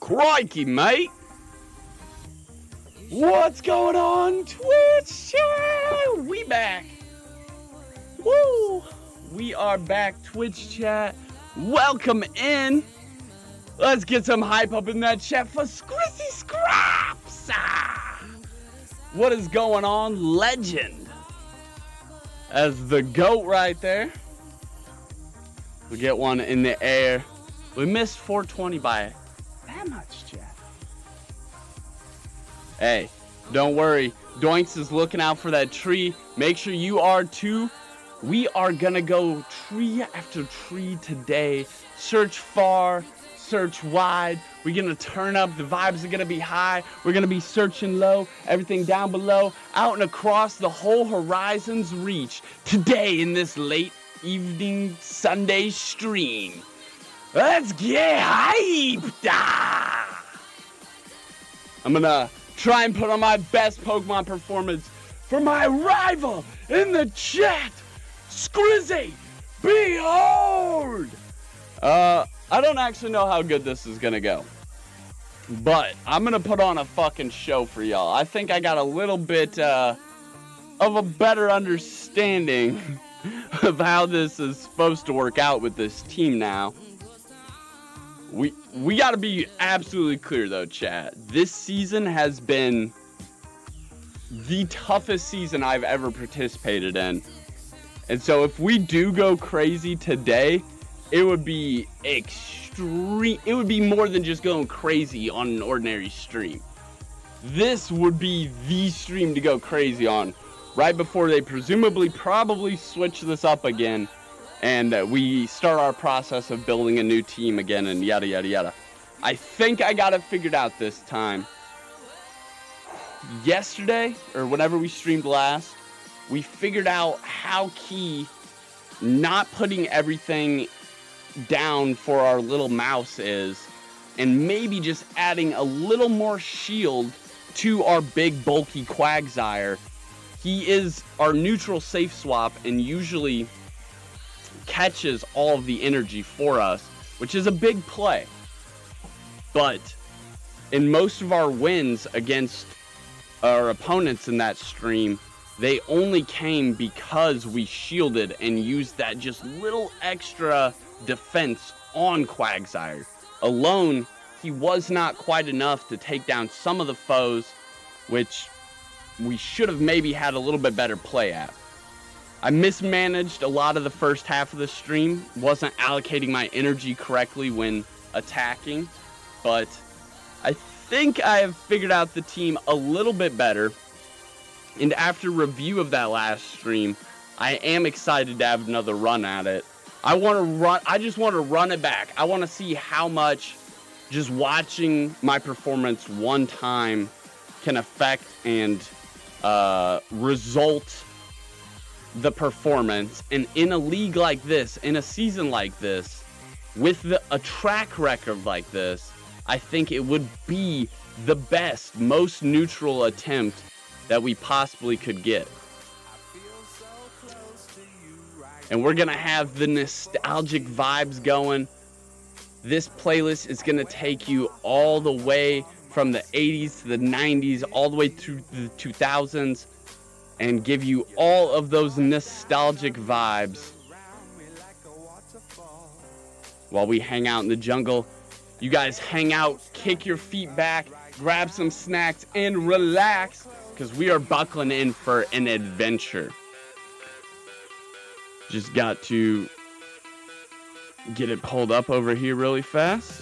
Crikey, mate. What's going on, Twitch chat? We back. Woo! We are back, Twitch chat. Welcome in. Let's get some hype up in that chat for Squizzy Scraps. What is going on, legend? As the GOAT right there. We get one in the air. We missed 420 by that much, chat. Hey, don't worry. Doinks is looking out for that tree. Make sure you are too. We are gonna go tree after tree today. Search far, search wide. We're gonna turn up. The vibes are gonna be high. We're gonna be searching low. Everything down below, out and across the whole horizon's reach. Today in this late evening Sunday stream. Let's get hyped! I'm gonna try and put on my best Pokemon performance for my rival in the chat, Squizzy. Behold! I don't actually know how good this is gonna go, but I'm gonna put on a fucking show for y'all. I think I got a little bit of a better understanding of how this is supposed to work out with this team now. We got to be absolutely clear though, chat. This season has been the toughest season I've ever participated in. And so if we do go crazy today, it would be extreme. It would be more than just going crazy on an ordinary stream. This would be the stream to go crazy on right before they probably switch this up again. And we start our process of building a new team again and yada, yada, yada. I think I got it figured out this time. Yesterday, or whenever we streamed last, we figured out how key not putting everything down for our little mouse is. And maybe just adding a little more shield to our big, bulky Quagsire. He is our neutral safe swap and usually catches all of the energy for us, which is a big play. But in most of our wins against our opponents in that stream, they only came because we shielded and used that just little extra defense on Quagsire. Alone, he was not quite enough to take down some of the foes, which we should have maybe had a little bit better play at. I mismanaged a lot of the first half of the stream, wasn't allocating my energy correctly when attacking, but I think I have figured out the team a little bit better. And after review of that last stream, I am excited to have another run at it. I just want to run it back. I want to see how much just watching my performance one time can affect and result the performance. And in a league like this, in a season like this, with a track record like this, I think it would be the best, most neutral attempt that we possibly could get. And we're gonna have the nostalgic vibes going. This playlist is gonna take you all the way from the 80s to the 90s, all the way through the 2000s, and give you all of those nostalgic vibes while we hang out in the jungle. You guys hang out, kick your feet back, grab some snacks, and relax, because we are buckling in for an adventure. Just got to get it pulled up over here really fast.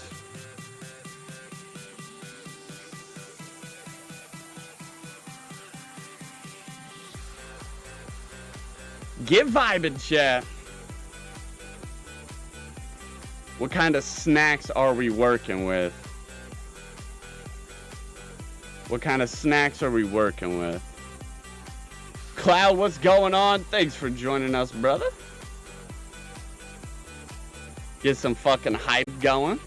Get vibing, chat. What kind of snacks are we working with? What kind of snacks are we working with? Cloud, what's going on? Thanks for joining us, brother. Get some fucking hype going.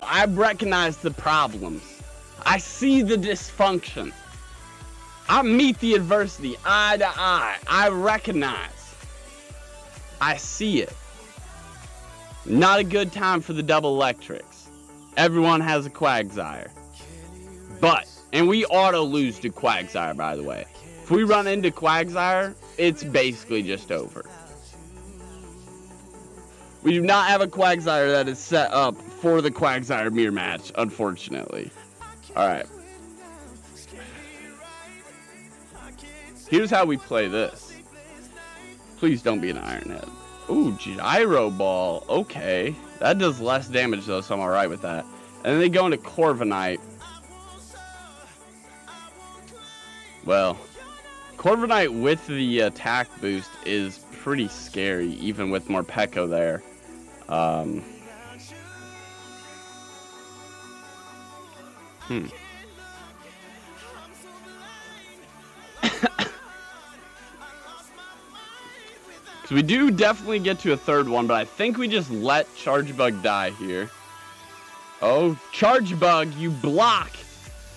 I recognize the problems. I see the dysfunction. I meet the adversity eye to eye. I recognize. I see it. Not a good time for the double electrics. Everyone has a Quagsire. But, and we auto lose to Quagsire, by the way. If we run into Quagsire, it's basically just over. We do not have a Quagsire that is set up for the Quagsire mirror match, unfortunately. Alright. Here's how we play this. Please don't be an Iron Head. Ooh, Gyro Ball. Okay. That does less damage, though, so I'm alright with that. And then they go into Corviknight. Well, Corviknight with the attack boost is pretty scary, even with Morpeko there. So we do definitely get to a third one, but I think we just let Charge Bug die here. Oh, Charge Bug, you block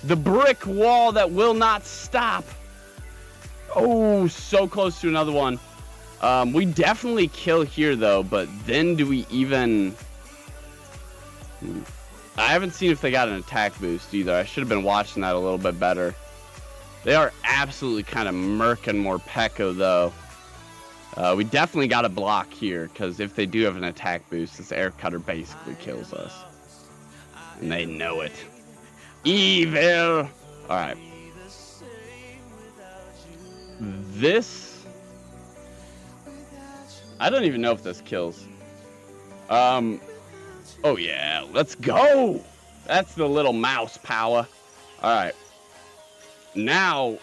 the brick wall that will not stop. Oh, so close to another one. We definitely kill here, though, but then do we even... I haven't seen if they got an attack boost either. I should have been watching that a little bit better. They are absolutely kind of murking Morpeko, though. We definitely got a block here, because if they do have an attack boost, this air cutter basically kills us. And they know it. Evil! Alright. This... I don't even know if this kills. Oh yeah, let's go! That's the little mouse power. Alright. Now...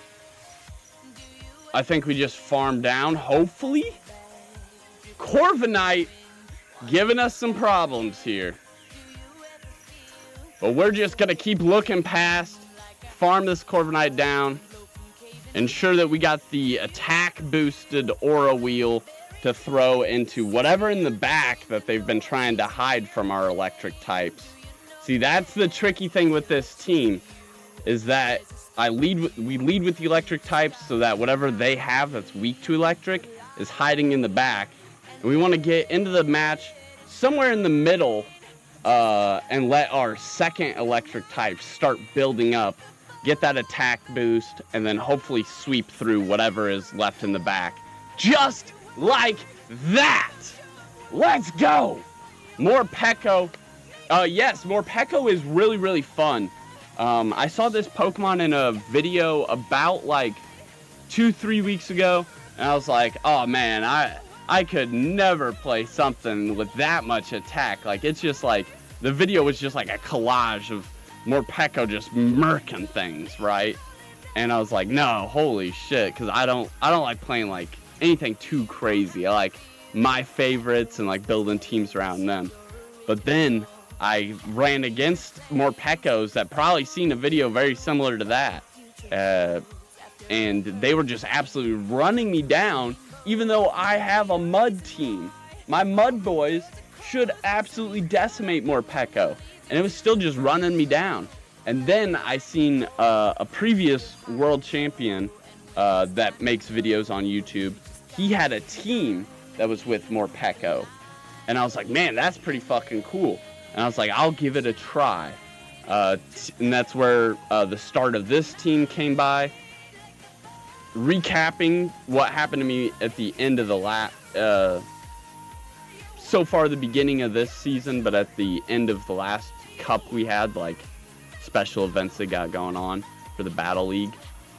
I think we just farm down, hopefully. Corviknight giving us some problems here. But we're just going to keep looking past, farm this Corviknight down, ensure that we got the attack boosted Aura Wheel to throw into whatever in the back that they've been trying to hide from our electric types. See, that's the tricky thing with this team, is that we lead with the electric types so that whatever they have that's weak to electric is hiding in the back. And we want to get into the match somewhere in the middle and let our second electric type start building up, get that attack boost, and then hopefully sweep through whatever is left in the back. Just like that! Let's go! Morpeko. Yes, Morpeko is really, really fun. I saw this Pokemon in a video about like 2-3 weeks ago, and I was like, oh man, I could never play something with that much attack. Like, it's just like, the video was just like a collage of Morpeko just murking things, right? And I was like, no, holy shit, because I don't like playing like anything too crazy. I like my favorites and like building teams around them. But then I ran against Morpekos that probably seen a video very similar to that. And they were just absolutely running me down, even though I have a mud team. My mud boys should absolutely decimate Morpeko, and it was still just running me down. And then I seen a previous world champion that makes videos on YouTube. He had a team that was with Morpeko, and I was like, man, that's pretty fucking cool. And I was like, I'll give it a try. And that's where the start of this team came by. Recapping what happened to me at the end of the so far the beginning of this season, but at the end of the last cup we had, like special events that got going on for the Battle League.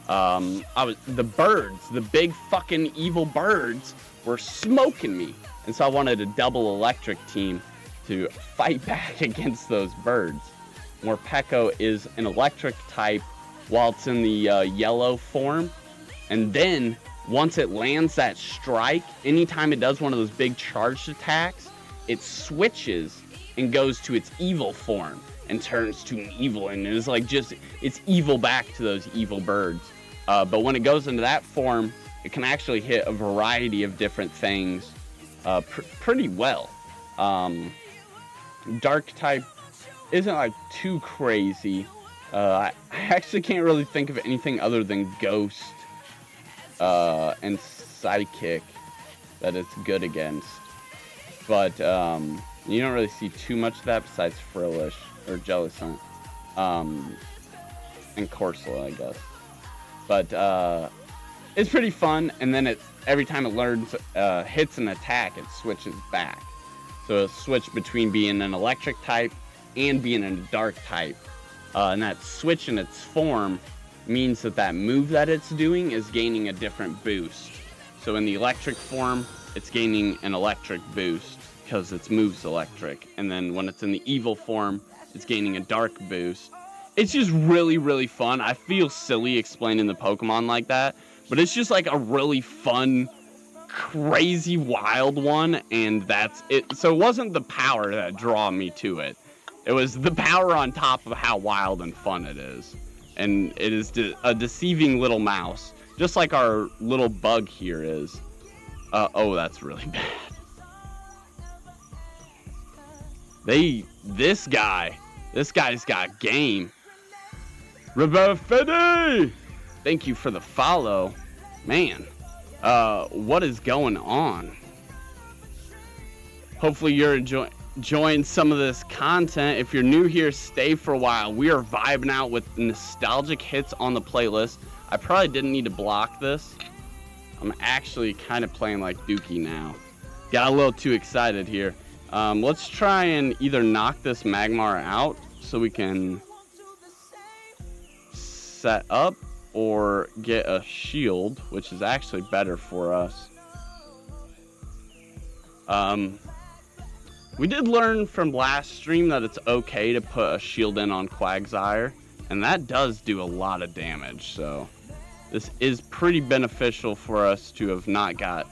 The birds, the big fucking evil birds, were smoking me. And so I wanted a double electric team to fight back against those birds. Morpeko is an electric type while it's in the yellow form. And then once it lands that strike, anytime it does one of those big charged attacks, it switches and goes to its evil form and turns to an evil, and it's like just, it's evil back to those evil birds. But when it goes into that form, it can actually hit a variety of different things pretty well. Dark type isn't like too crazy. I actually can't really think of anything other than Ghost and Psychic that it's good against. But You don't really see too much of that besides Frillish or Jellicent. And Corsola, I guess. But it's pretty fun, and then every time it learns hits an attack, it switches back. So it'll switch between being an electric type and being a dark type. And that switch in its form means that move that it's doing is gaining a different boost. So in the electric form, it's gaining an electric boost because its move's electric. And then when it's in the evil form, it's gaining a dark boost. It's just really, really fun. I feel silly explaining the Pokemon like that, but it's just like a really fun, crazy, wild one, and that's it. So it wasn't the power that drew me to it. It was the power on top of how wild and fun it is. And it is a deceiving little mouse, just like our little bug here is. Oh, that's really bad. This guy's got game. Rebefede! Thank you for the follow. Man, what is going on? Hopefully you're enjoying some of this content. If you're new here, stay for a while. We are vibing out with nostalgic hits on the playlist. I probably didn't need to block this. I'm actually kind of playing like Dookie now. Got a little too excited here. Let's try and either knock this Magmar out so we can set up, or get a shield, which is actually better for us. We did learn from last stream that it's okay to put a shield in on Quagsire, and that does do a lot of damage, so this is pretty beneficial for us to have not got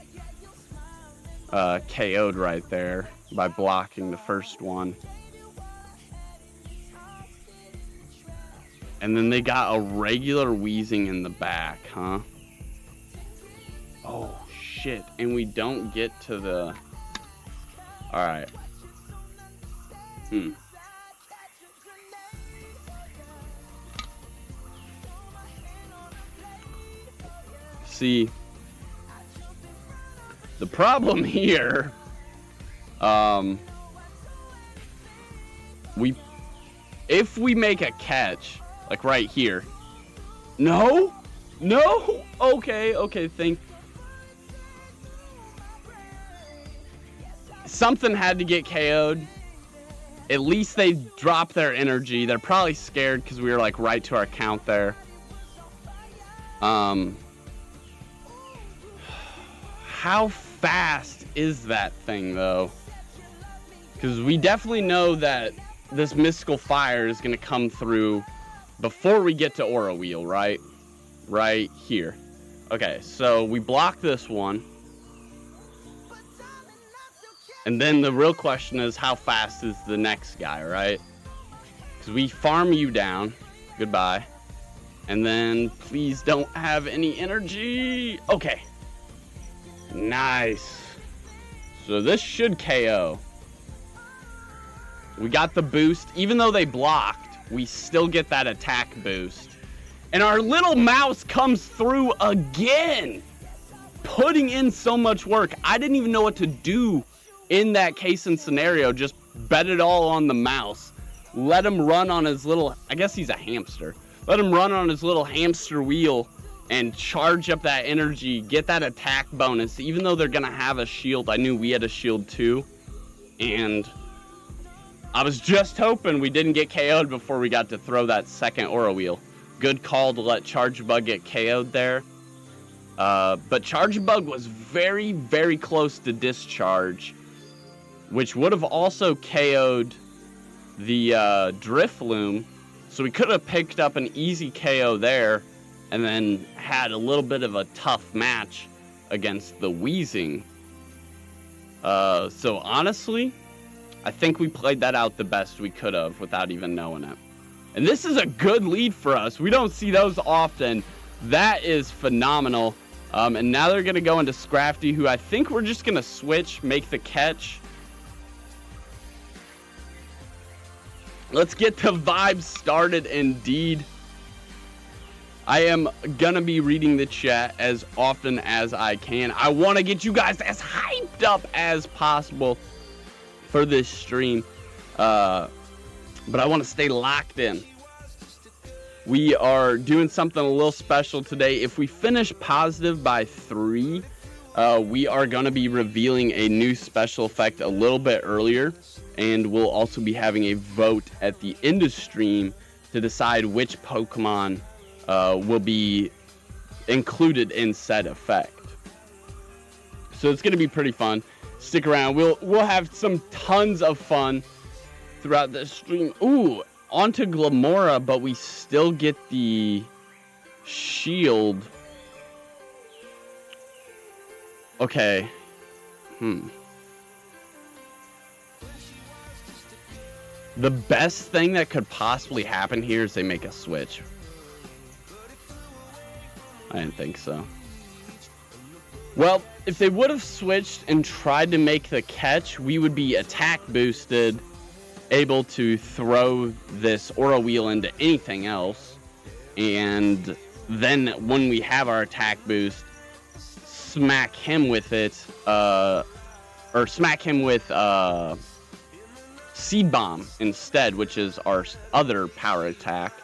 KO'd right there by blocking the first one. And then they got a regular Wheezing in the back, huh? Oh, shit. And we don't get to the... Alright. See, the problem here, if we make a catch, like right here. No? Okay, something had to get KO'd. At least they dropped their energy. They're probably scared because we were like right to our count there. How fast is that thing though? Because we definitely know that this Mystical Fire is going to come through before we get to Aura Wheel, right? Right here. Okay, so we block this one. And then the real question is, how fast is the next guy, right? Because we farm you down. Goodbye. And then please don't have any energy. Okay. Nice. So this should KO. We got the boost. Even though they blocked, we still get that attack boost. And our little mouse comes through again, putting in so much work. I didn't even know what to do in that case and scenario. Just bet it all on the mouse. Let him run on his little, I guess he's a hamster. Let him run on his little hamster wheel and charge up that energy, get that attack bonus. Even though they're going to have a shield, I knew we had a shield too. And I was just hoping we didn't get KO'd before we got to throw that second Aura Wheel. Good call to let Charge Bug get KO'd there. But Charge Bug was very, very close to Discharge, which would have also KO'd the Drifloon. So we could have picked up an easy KO there and then had a little bit of a tough match against the Wheezing. So honestly, I think we played that out the best we could have without even knowing it. And this is a good lead for us. We don't see those often. That is phenomenal. And now they're going to go into Scrafty, who I think we're just going to switch, make the catch. Let's get the vibes started indeed. I am going to be reading the chat as often as I can. I want to get you guys as hyped up as possible for this stream. But I want to stay locked in. We are doing something a little special today. If we finish positive by 3, we are going to be revealing a new special effect a little bit earlier. And we'll also be having a vote at the end of stream to decide which Pokemon will be included in said effect. So it's going to be pretty fun. Stick around. We'll have some tons of fun throughout the stream. Ooh, onto Glamora, but we still get the shield. Okay. The best thing that could possibly happen here is they make a switch. I didn't think so. Well, if they would have switched and tried to make the catch, we would be attack boosted, able to throw this Aura Wheel into anything else. And then when we have our attack boost, smack him with it, or smack him with Seed Bomb instead, which is our other power attack.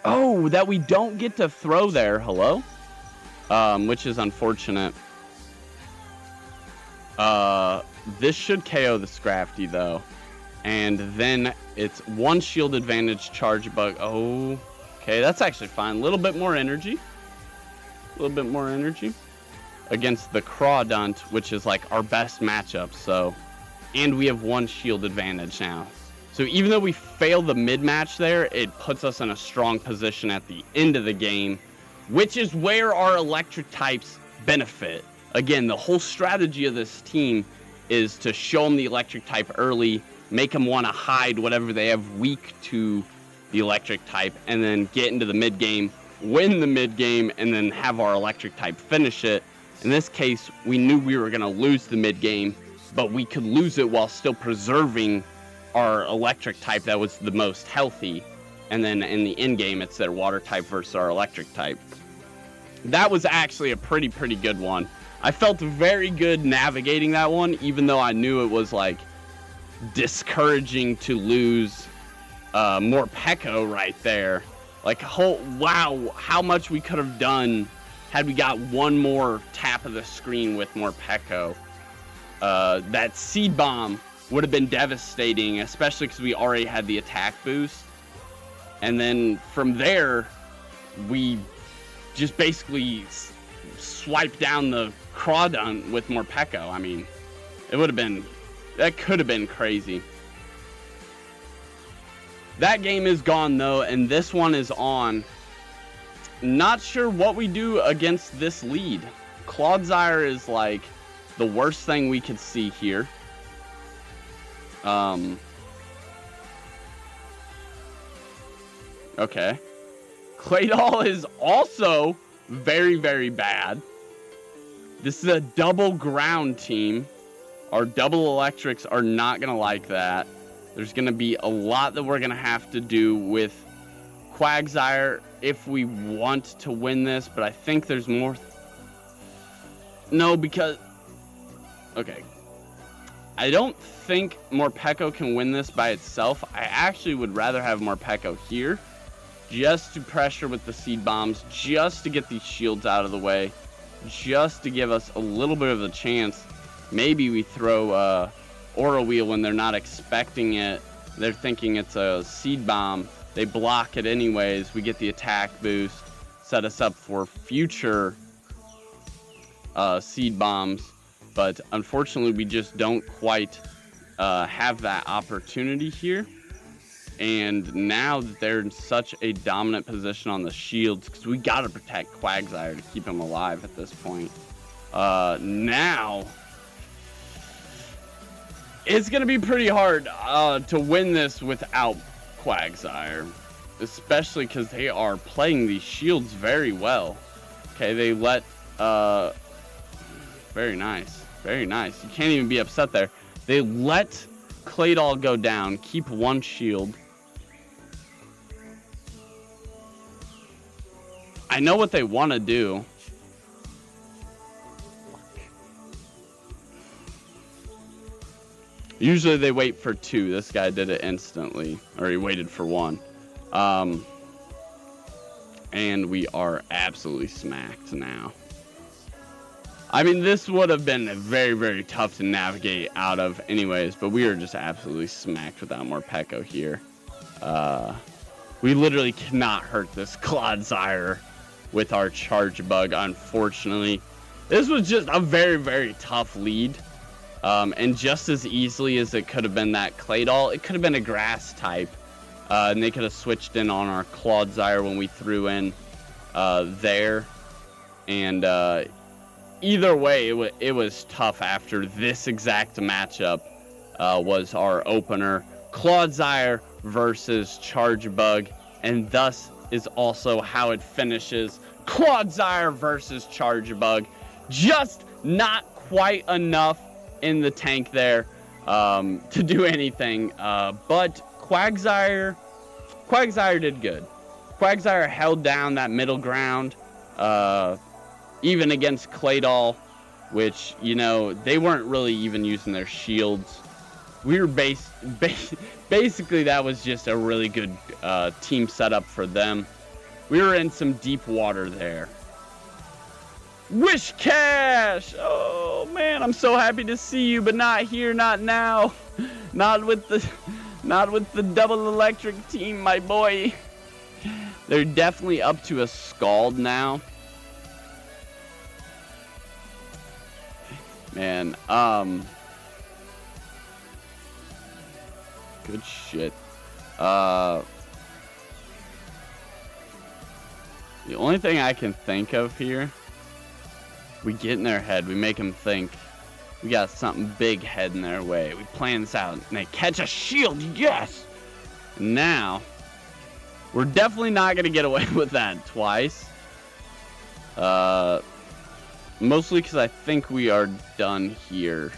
Oh, that we don't get to throw there. Hello? Which is unfortunate. This should KO the Scrafty, though. And then it's 1 shield advantage, charge bug. Oh, okay, that's actually fine. A little bit more energy. A little bit more energy. Against the Crawdunt, which is like our best matchup, so... And we have 1 shield advantage now. So even though we failed the mid-match there, it puts us in a strong position at the end of the game, which is where our electric types benefit. Again, the whole strategy of this team is to show them the electric type early, make them want to hide whatever they have weak to the electric type, and then get into the mid-game, win the mid-game, and then have our electric type finish it. In this case, we knew we were going to lose the mid-game, but we could lose it while still preserving our electric type that was the most healthy. And then in the end game, it's their water type versus our electric type. That was actually a pretty good one. I felt very good navigating that one, even though I knew it was like discouraging to lose Morpeko right there. Like, wow, how much we could have done had we got one more tap of the screen with Morpeko. That Seed Bomb would have been devastating, especially because we already had the attack boost. And then from there, we just basically swiped down the Crawdunt with Morpeko. I mean, that could have been crazy. That game is gone, though, and this one is on. Not sure what we do against this lead. Clodsire is like the worst thing we could see here. Okay. Claydol is also very bad. This is a double ground team. Our double electrics are not going to like that. There's going to be a lot that we're going to have to do with Quagsire if we want to win this, but I think there's more. No, because... Okay. I don't think Morpeko can win this by itself. I actually would rather have Morpeko here, just to pressure with the Seed Bombs, just to get these shields out of the way, just to give us a little bit of a chance. Maybe we throw Aura Wheel when they're not expecting it. They're thinking it's a Seed Bomb. They block it anyways. We get the attack boost, set us up for future Seed Bombs. But unfortunately, we just don't quite have that opportunity here. And now that they're in such a dominant position on the shields, because we got to protect Quagsire to keep him alive at this point. Now, it's going to be pretty hard to win this without Quagsire. Especially because they are playing these shields very well. Okay, they let... Very nice. Very nice. You can't even be upset there. They let Claydol go down. Keep 1 shield. I know what they want to do. Usually they wait for 2. This guy did it instantly, or he waited for 1. And we are absolutely smacked now. I mean, this would have been very, very tough to navigate out of anyways, but we are just absolutely smacked without more Peko here. We literally cannot hurt this Clodsire with our Charge Bug, unfortunately. This was just a very, very tough lead. And just as easily as it could have been that Claydol, it could have been a grass type. And they could have switched in on our Clodsire when we threw in there. And either way, it was tough after this exact matchup was our opener. Clodsire versus Charge Bug, and thus is also how it finishes. Clodsire versus Charge Bug. Just not quite enough in the tank there to do anything, but Quagsire did good. Quagsire held down that middle ground, even against Claydol, which, you know, they weren't really even using their shields. We were basically that was just a really good team setup for them. We were in some deep water there. Wish Cash! Oh man, I'm so happy to see you, but not here, not now. Not with the double electric team, my boy. They're definitely up to a Scald now. Man, good shit. The only thing I can think of here, we get in their head, we make them think we got something big heading their way. We plan this out, and they catch a shield, yes! Now, we're definitely not going to get away with that twice. Mostly because I think we are done here.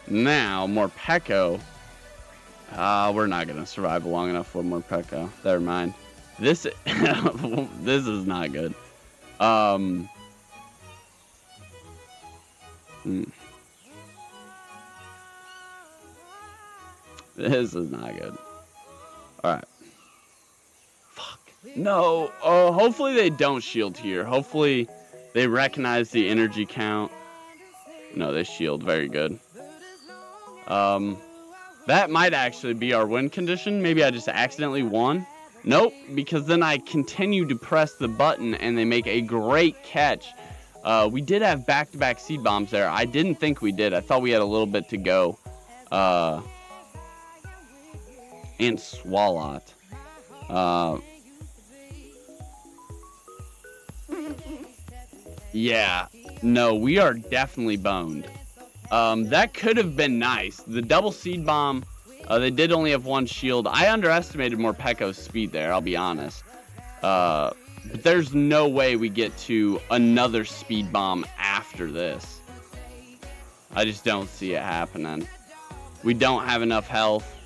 Now, more Peko. We're not going to survive long enough with more Peko. Never mind. This, this is not good. This is not good. Alright. Fuck. No. Oh, hopefully they don't shield here. Hopefully they recognize the energy count. No, they shield. Very good. That might actually be our win condition. Maybe I just accidentally won. Nope, because then I continue to press the button and they make a great catch. We did have back-to-back seed bombs there. I didn't think we did. I thought we had a little bit to go. And Swalot. Yeah, no, we are definitely boned. That could have been nice. The double seed bomb, they did only have 1 shield. I underestimated Morpeko's speed there, I'll be honest. But there's no way we get to another speed bomb after this. I just don't see it happening. We don't have enough health.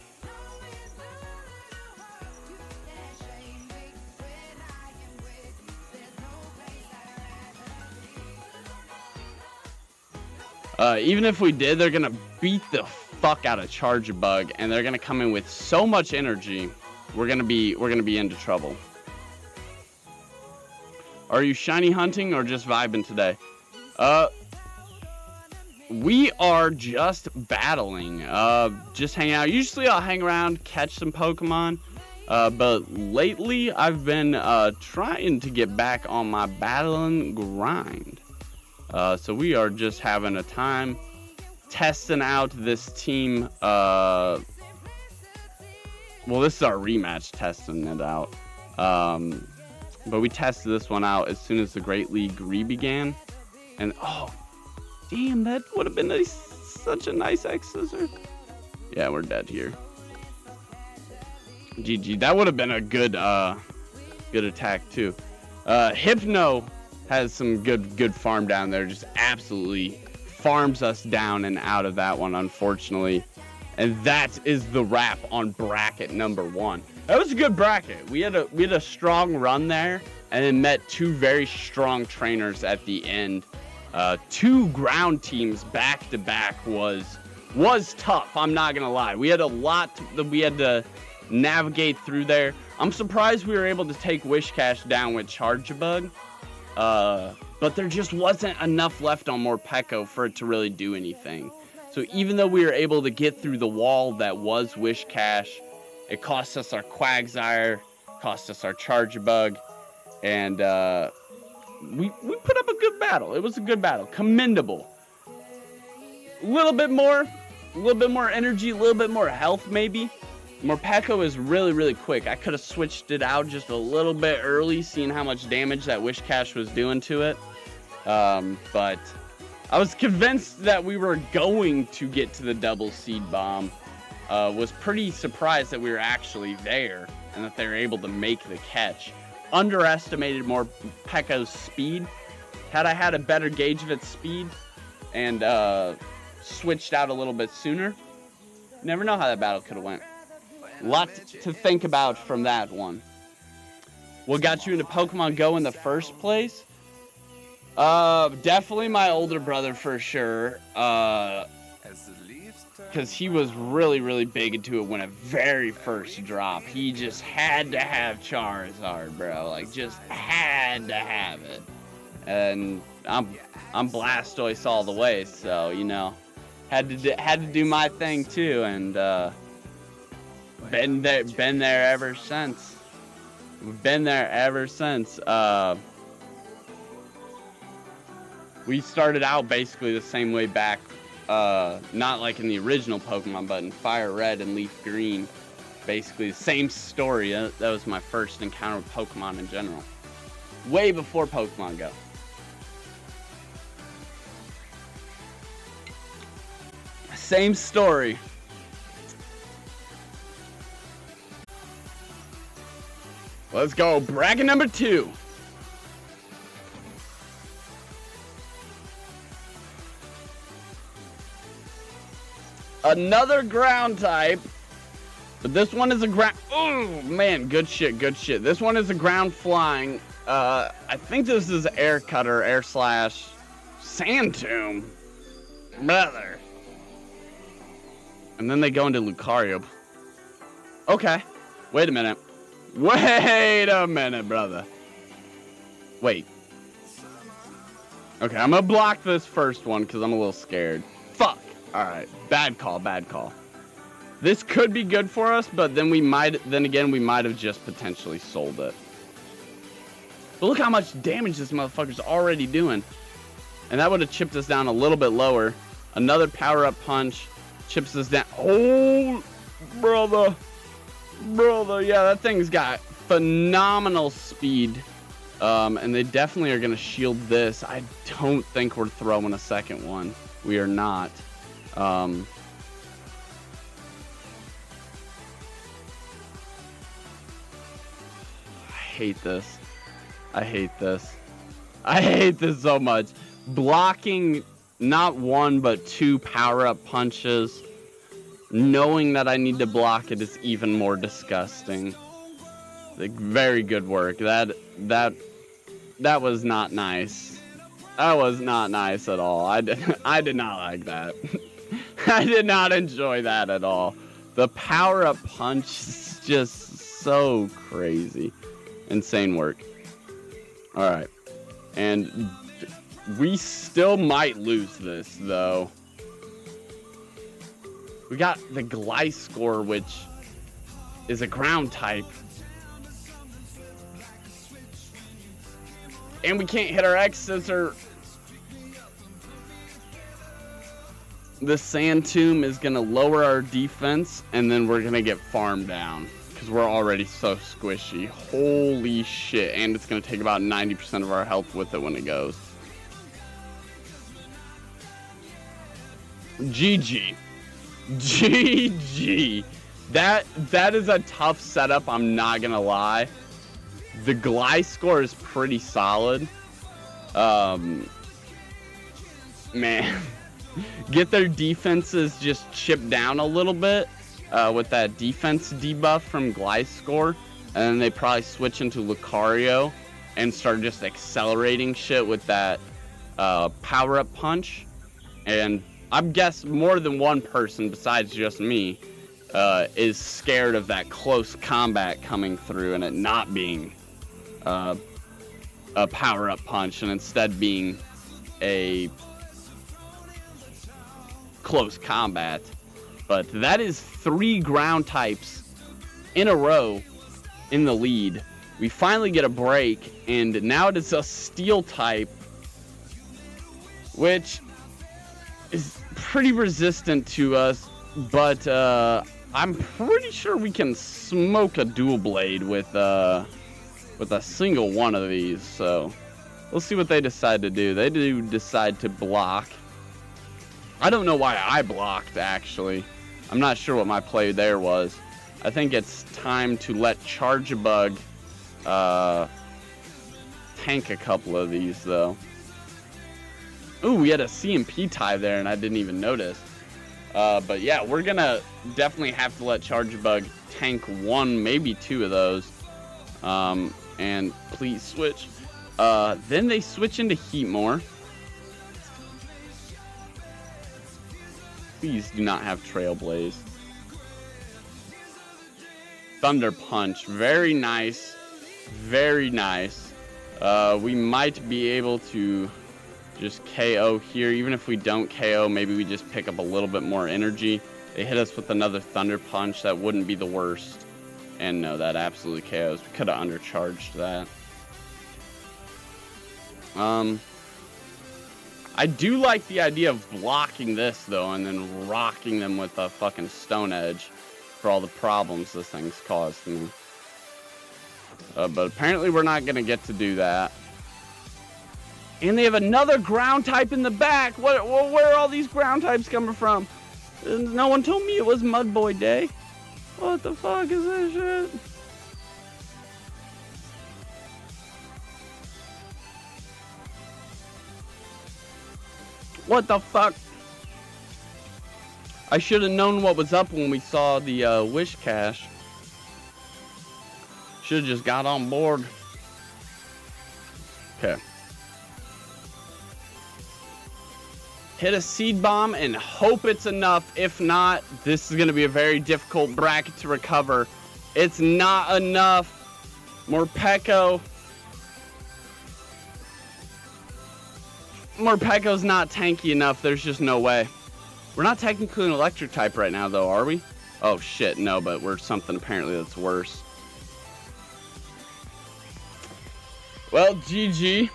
Even if we did, they're gonna beat the fuck out of Charge Bug, and they're gonna come in with so much energy. We're gonna be into trouble. Are you shiny hunting or just vibing today? We are just battling, just hanging out. Usually I'll hang around, catch some Pokemon, but lately I've been trying to get back on my battling grind. So we are just having a time testing out this team. Well, this is our rematch, testing it out. But we tested this one out as soon as the Great League began. And, oh, damn, that would have been such a nice X-Scissor. Yeah, we're dead here. GG. That would have been a good attack, too. Hypno has some good farm down there. Just absolutely farms us down and out of that one, unfortunately. And that is the wrap on bracket number 1. That was a good bracket. We had a strong run there, and then met 2 very strong trainers at the end. 2 ground teams back to back was tough. I'm not gonna lie. We had a lot that we had to navigate through there. I'm surprised we were able to take Wishcash down with Charge-a-Bug, but there just wasn't enough left on Morpeko for it to really do anything. So even though we were able to get through the wall that was Wishcash, it cost us our Quagsire, cost us our Charge-a-Bug, and we put up a good battle. It was a good battle. Commendable. A little bit more energy, a little bit more health maybe. Morpeko is really, really quick. I could have switched it out just a little bit early, seeing how much damage that Wishcash was doing to it. But I was convinced that we were going to get to the double seed bomb. Was pretty surprised that we were actually there and that they were able to make the catch. Underestimated Morpeko's speed. Had I had a better gauge of its speed and switched out a little bit sooner, never know how that battle could have went. A lot to think about from that one. What got you into Pokemon Go in the first place? Definitely my older brother for sure. Because he was really, really big into it when it very first dropped. He just had to have Charizard, bro. Like, just had to have it. And I'm Blastoise all the way, so, you know, had to do my thing too, and been there ever since. We've been there ever since. We started out basically the same way back. Not like in the original Pokemon, but in Fire Red and Leaf Green. Basically the same story. That was my first encounter with Pokemon in general. Way before Pokemon Go. Same story. Let's go. Bracket number 2. Another ground type, but this one is a ground. Oh man, good shit, good shit. This one is a ground flying. I think this is Air Cutter, Air Slash, Sand Tomb, brother. And then they go into Lucario. Okay, wait a minute. Wait a minute, brother. Wait. Okay, I'm gonna block this first one because I'm a little scared. Fuck. Alright, bad call, bad call. This could be good for us, but then again, we might have just potentially sold it. But look how much damage this motherfucker's already doing. And that would have chipped us down a little bit lower. Another power-up punch chips us down. Oh, brother. Brother, yeah, that thing's got phenomenal speed. And they definitely are going to shield this. I don't think we're throwing a second one. We are not. I hate this. I hate this. I hate this so much. Blocking not one but 2 power-up punches, knowing that I need to block it, is even more disgusting. Like, very good work. That was not nice. That was not nice at all. I did not like that. I did not enjoy that at all. The power-up punch is just so crazy. Insane work. Alright. And we still might lose this, though. We got the Gliscor, which is a ground type. And we can't hit our X scissor. The Sand Tomb is going to lower our defense, and then we're going to get farmed down because we're already so squishy. Holy shit. And it's going to take about 90% of our health with it when it goes. GG. GG. That is a tough setup, I'm not going to lie. The Gliscor is pretty solid. Man. Get their defenses just chipped down a little bit with that defense debuff from Gliscor, and then they probably switch into Lucario and start just accelerating shit with that power-up punch, and I'm guessing more than one person besides just me is scared of that close combat coming through and it not being a power-up punch and instead being a close combat. But that is 3 ground types in a row in the lead. We finally get a break, and now it is a steel type, which is pretty resistant to us, but I'm pretty sure we can smoke a dual blade with a single one of these. So we'll see what they decide to do. They do decide to block. I don't know why I blocked, actually. I'm not sure what my play there was. I think it's time to let Charge-a-Bug tank a couple of these, though. Ooh, we had a CMP tie there, and I didn't even notice. But yeah, we're going to definitely have to let Charge-a-Bug tank 1, maybe 2 of those. And please switch. Then they switch into Heatmore. Please do not have Trailblaze. Thunder Punch, very nice, very nice. We might be able to just KO here. Even if we don't KO, maybe we just pick up a little bit more energy. They hit us with another Thunder Punch. That wouldn't be the worst. And no, that absolutely KOs. We could have undercharged that. I do like the idea of blocking this, though, and then rocking them with a fucking Stone Edge for all the problems this thing's caused me. But apparently we're not going to get to do that. And they have another ground type in the back. Where are all these ground types coming from? No one told me it was Mud Boy Day. What the fuck is this shit? What the fuck? I should have known what was up when we saw the Wish Cache. Should have just got on board. Okay. Hit a Seed Bomb and hope it's enough. If not, this is going to be a very difficult bracket to recover. It's not enough. Morpeko. Morpeko's not tanky enough. There's just no way. We're not technically an electric type right now, though, are we? Oh, shit, no, but we're something apparently that's worse. Well, GG.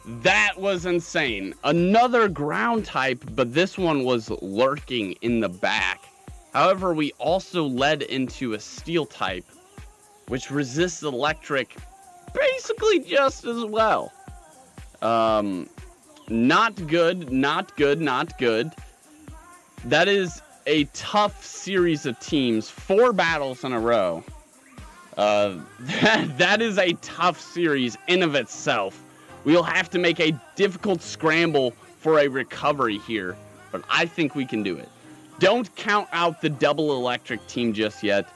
That was insane. Another ground type, but this one was lurking in the back. However, we also led into a steel type, which resists electric basically just as well. Not good, not good, not good. That is a tough series of teams. 4 battles in a row. That is a tough series in of itself. We'll have to make a difficult scramble for a recovery here, but I think we can do it. Don't count out the double electric team just yet.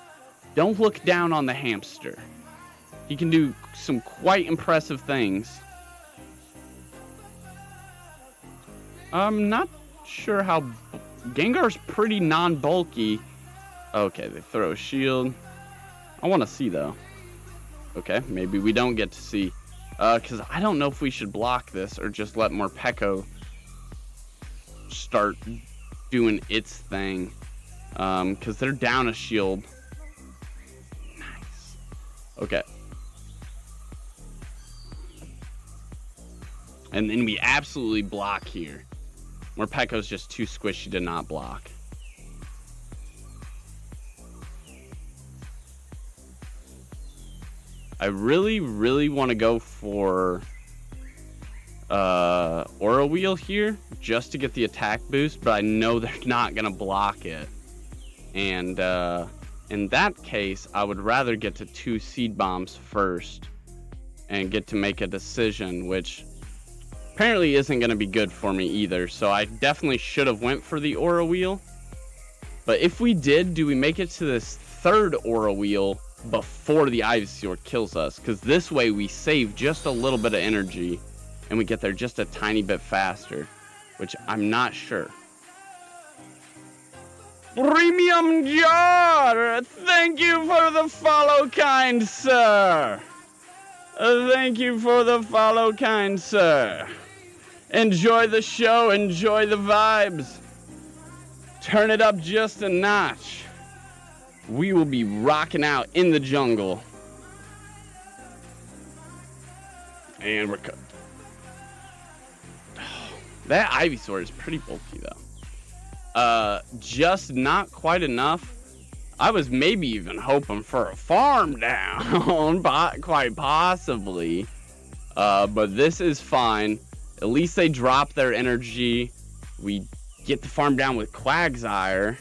Don't look down on the hamster. He can do some quite impressive things. I'm not sure how... Gengar's pretty non-bulky. Okay, they throw a shield. I want to see, though. Okay, maybe we don't get to see. Because I don't know if we should block this or just let Morpeko start doing its thing. Because they're down a shield. Nice. Okay. And then we absolutely block here. Morpeko's just too squishy to not block. I really, really want to go for Aura Wheel here just to get the attack boost, but I know they're not going to block it. And in that case, I would rather get to 2 Seed Bombs first and get to make a decision, which apparently isn't going to be good for me either. So I definitely should have went for the Aura Wheel. But if we did, do we make it to this 3rd Aura Wheel before the Ivysaur kills us? Because this way we save just a little bit of energy and we get there just a tiny bit faster, which I'm not sure. Premium Jar, thank you for the follow, kind sir. Thank you for the follow, kind sir. Enjoy the show, enjoy the vibes. Turn it up just a notch. We will be rocking out in the jungle. And we're cooked. That Ivysaur is pretty bulky, though. Just not quite enough. I was maybe even hoping for a farm down, quite possibly. But this is fine. At least they drop their energy. We get the farm down with Quagsire.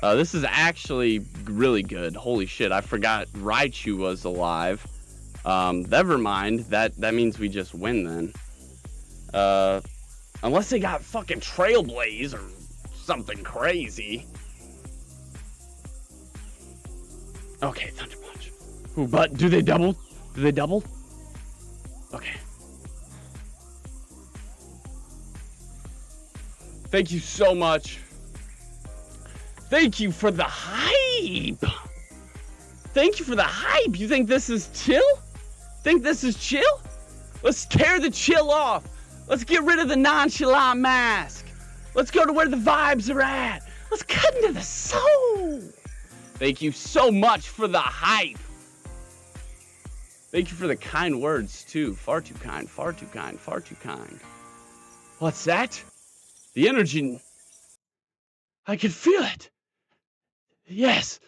This is actually really good. Holy shit, I forgot Raichu was alive. Never mind. That means we just win then. Unless they got fucking Trailblaze or something crazy. Okay, Thunder Punch. Ooh, but do they double? Do they double? Okay. Thank you so much. Thank you for the hype. Thank you for the hype. You think this is chill? Think this is chill? Let's tear the chill off. Let's get rid of the nonchalant mask. Let's go to where the vibes are at. Let's cut into the soul. Thank you so much for the hype. Thank you for the kind words, too. Far too kind, far too kind, far too kind. What's that? The energy. I can feel it. Yes.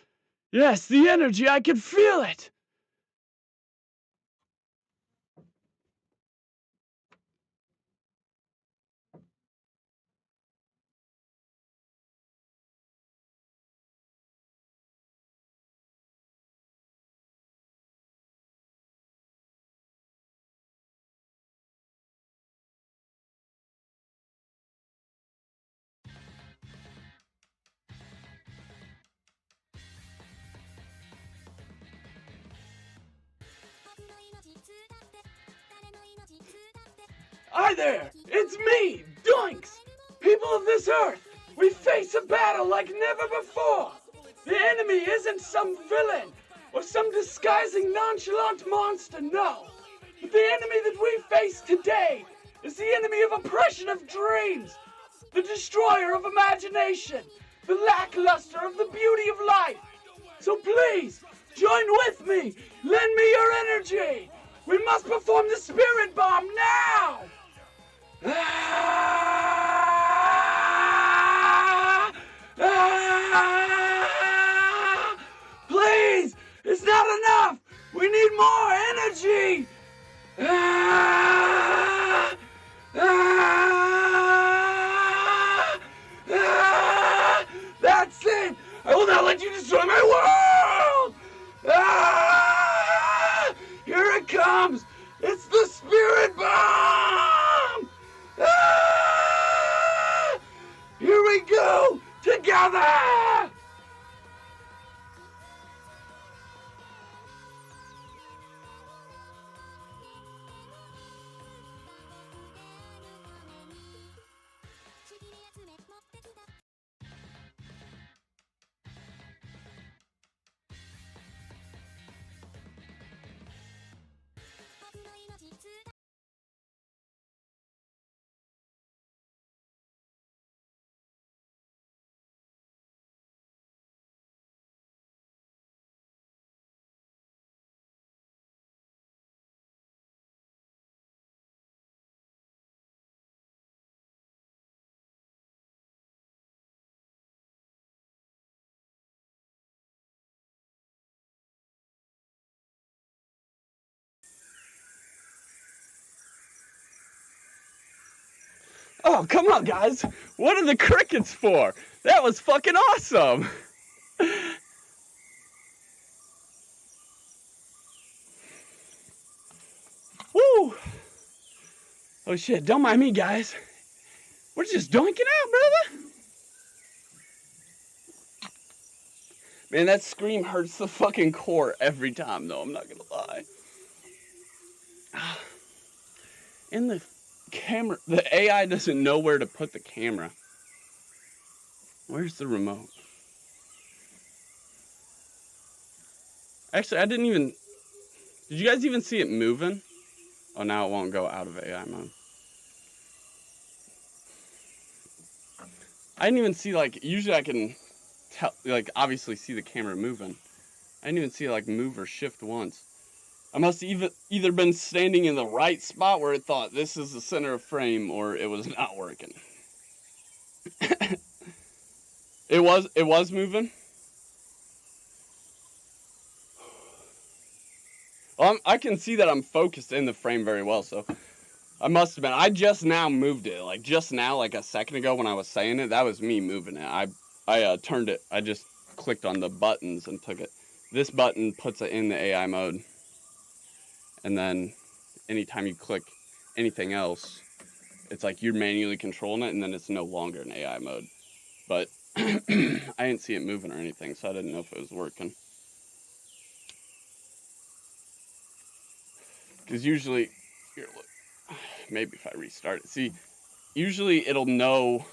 Yes, the energy. I can feel it. Hi there, it's me, Doinks! People of this earth, we face a battle like never before! The enemy isn't some villain or some disguising nonchalant monster, no! But the enemy that we face today is the enemy of oppression of dreams, the destroyer of imagination, the lackluster of the beauty of life! So please, join with me, lend me your energy! We must perform the spirit bomb now! Please! It's not enough! We need more energy! That's it! I will not let you destroy my world! Here it comes! It's the spirit bomb! Here we go! Together! Oh, come on, guys. What are the crickets for? That was fucking awesome. Woo. Oh, shit. Don't mind me, guys. We're just doinking out, brother. Man, that scream hurts the fucking core every time, though. I'm not gonna lie. in the camera, the AI doesn't know where to put the camera. Where's the remote? Actually, I didn't even, did you guys even see it moving? Oh, now it won't go out of AI mode. I didn't even see, like, usually I can tell, like, obviously see the camera moving. I didn't even see it, like, move or shift once. I must have either been standing in the right spot where it thought this is the center of frame, or it was not working. It was moving. Well, I can see that I'm focused in the frame very well, so I must have been. I just now moved it, like just now, like a second ago when I was saying it. That was me moving it. I turned it. I just clicked on the buttons and took it. This button puts it in the AI mode, and then anytime you click anything else, it's like you're manually controlling it, and then it's no longer in AI mode. But I didn't see it moving or anything, so I didn't know if it was working. Because usually, here, look, maybe if I restart it. See, usually it'll know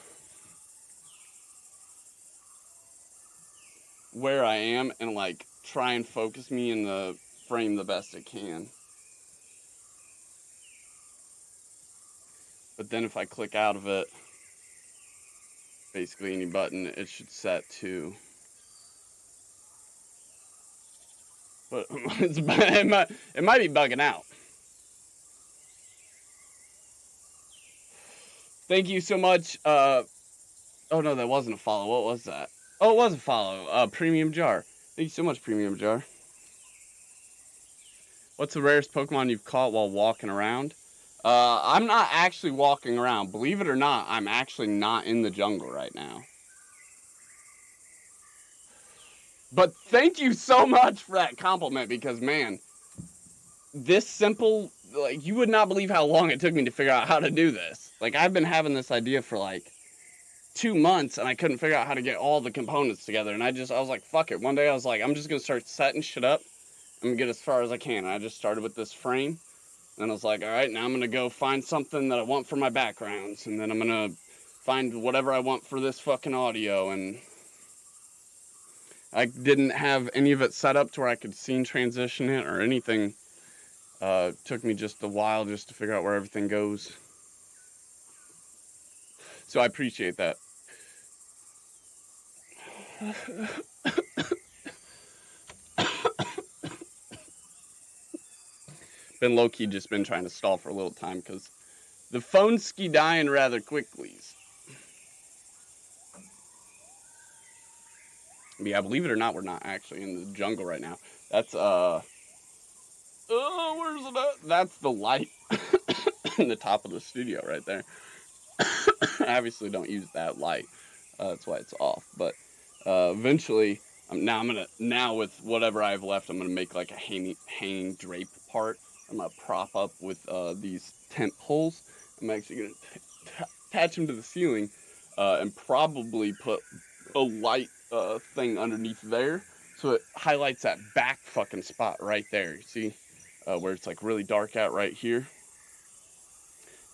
where I am and like try and focus me in the frame the best it can. But then if I click out of it, basically any button, it should set to. But it might be bugging out. Thank you so much. Oh no, that wasn't a follow. What was that? Oh, it was a follow. Premium Jar. Thank you so much, Premium Jar. What's the rarest Pokemon you've caught while walking around? I'm not actually walking around. Believe it or not, I'm actually not in the jungle right now. But thank you so much for that compliment, because, man, this simple, like, you would not believe how long it took me to figure out how to do this. Like, I've been having this idea for, like, 2 months, and I couldn't figure out how to get all the components together, and I was like, fuck it. One day I was like, I'm just gonna start setting shit up. I'm gonna get as far as I can, and I just started with this frame. And I was like, all right, now I'm going to go find something that I want for my backgrounds. And then I'm going to find whatever I want for this fucking audio. And I didn't have any of it set up to where I could scene transition it or anything. It took me just a while just to figure out where everything goes. So I appreciate that. Been low-key just been trying to stall for a little time because the phone's ski dying rather quickly. But yeah, believe it or not, we're not actually in the jungle right now. That's where's it at? That's the light in the top of the studio right there. I obviously don't use that light. That's why it's off. But eventually, now with whatever I have left, I'm gonna make like a hanging drape part. I'm gonna prop up with these tent poles. I'm actually gonna attach them to the ceiling and probably put a light thing underneath there, so it highlights that back fucking spot right there. You see where it's like really dark out right here?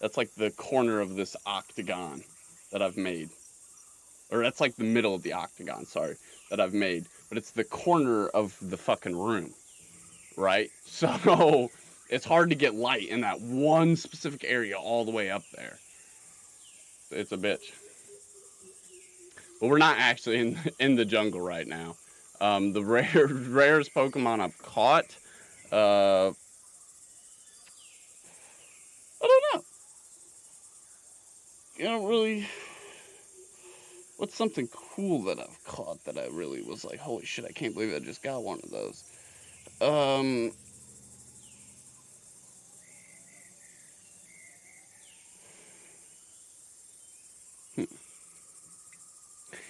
That's like the corner of this octagon that I've made. Or that's like the middle of the octagon, sorry, that I've made. But it's the corner of the fucking room, right? So it's hard to get light in that one specific area all the way up there. It's a bitch. But we're not actually in the jungle right now. The rarest Pokemon I've caught, I don't know. You don't really. What's something cool that I've caught that I really was like, holy shit, I can't believe I just got one of those.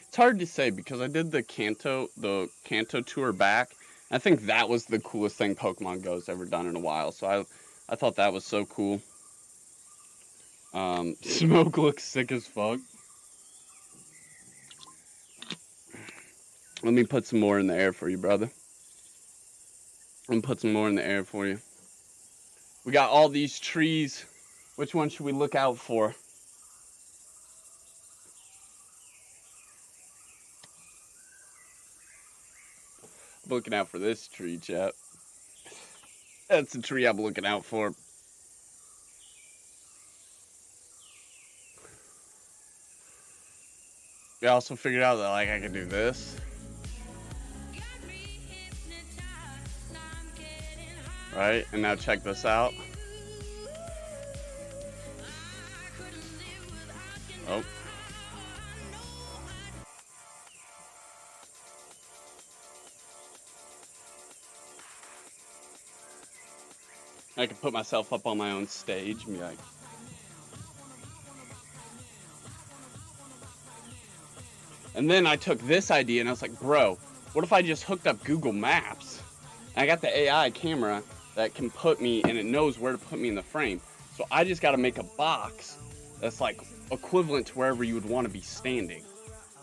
It's hard to say because I did the Kanto tour back. I think that was the coolest thing Pokemon Go's ever done in a while. So I thought that was so cool. Smoke looks sick as fuck. Let me put some more in the air for you, brother. Let me put some more in the air for you. We got all these trees Which one should we look out for? I'm looking out for this tree, chat. That's the tree I'm looking out for. We also figured out that like I can do this. Right? And now check this out. Oh. I can put myself up on my own stage and be like, and then I took this idea and I was like, bro, what if I just hooked up Google Maps? And I got the AI camera that can put me, and it knows where to put me in the frame. So I just got to make a box that's like equivalent to wherever you would want to be standing,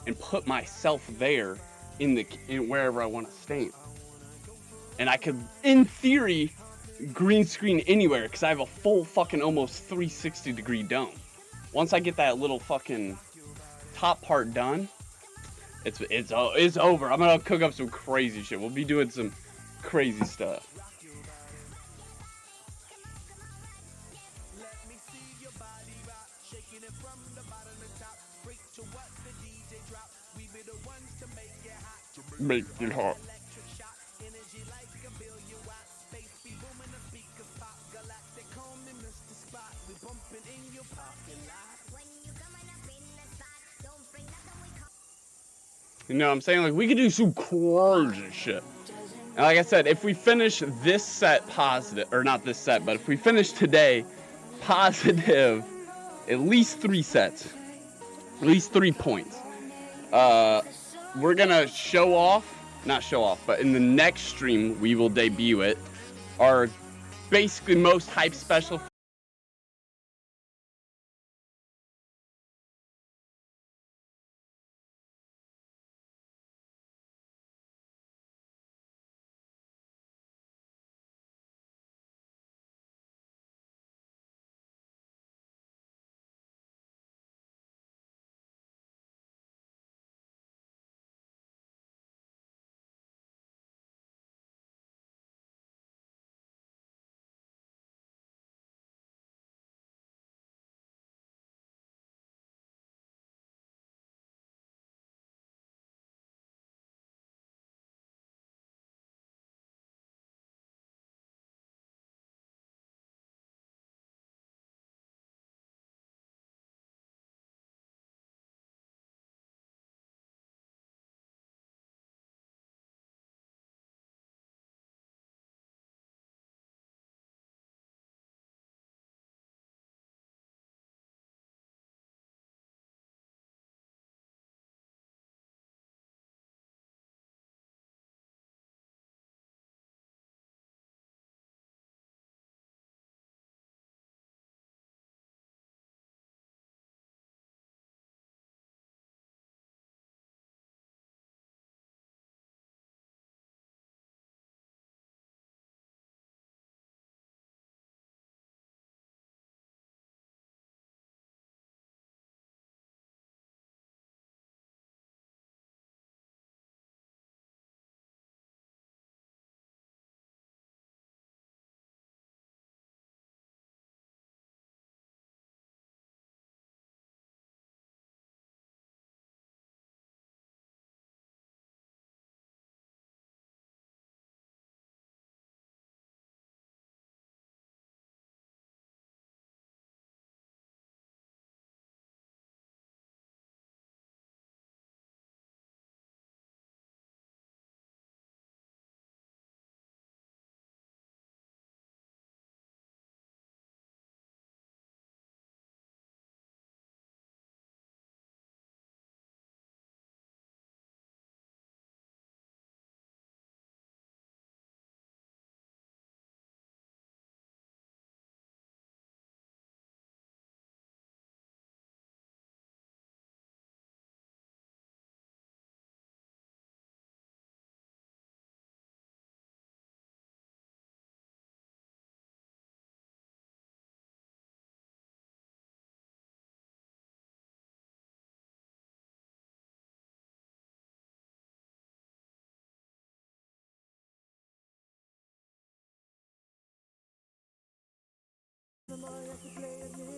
and put myself there in wherever I want to stand. And I could, in theory, green screen anywhere because I have a full fucking almost 360-degree dome. Once I get that little fucking top part done, it's over. I'm gonna cook up some crazy shit. We'll be doing some crazy stuff. Make it hot. You know what I'm saying? Like, we could do some crazy shit. And like I said, if we finish this set positive, or not this set, but if we finish today positive, at least 3 sets, at least 3 points, we're gonna not show off, but in the next stream, we will debut it, our basically most hype special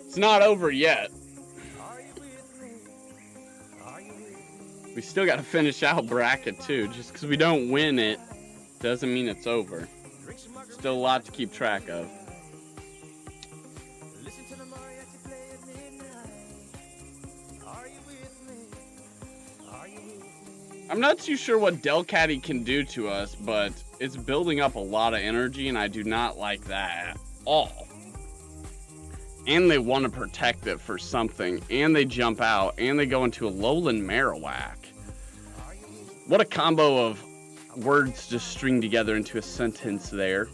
It's not over yet. We still got to finish out bracket 2. Just because we don't win it doesn't mean it's over. Still a lot to keep track of. I'm not too sure what Delcatty can do to us, but it's building up a lot of energy, and I do not like that at all. And they want to protect it for something, and they jump out, and they go into a Lowland Marowak. What a combo of words just string together into a sentence there.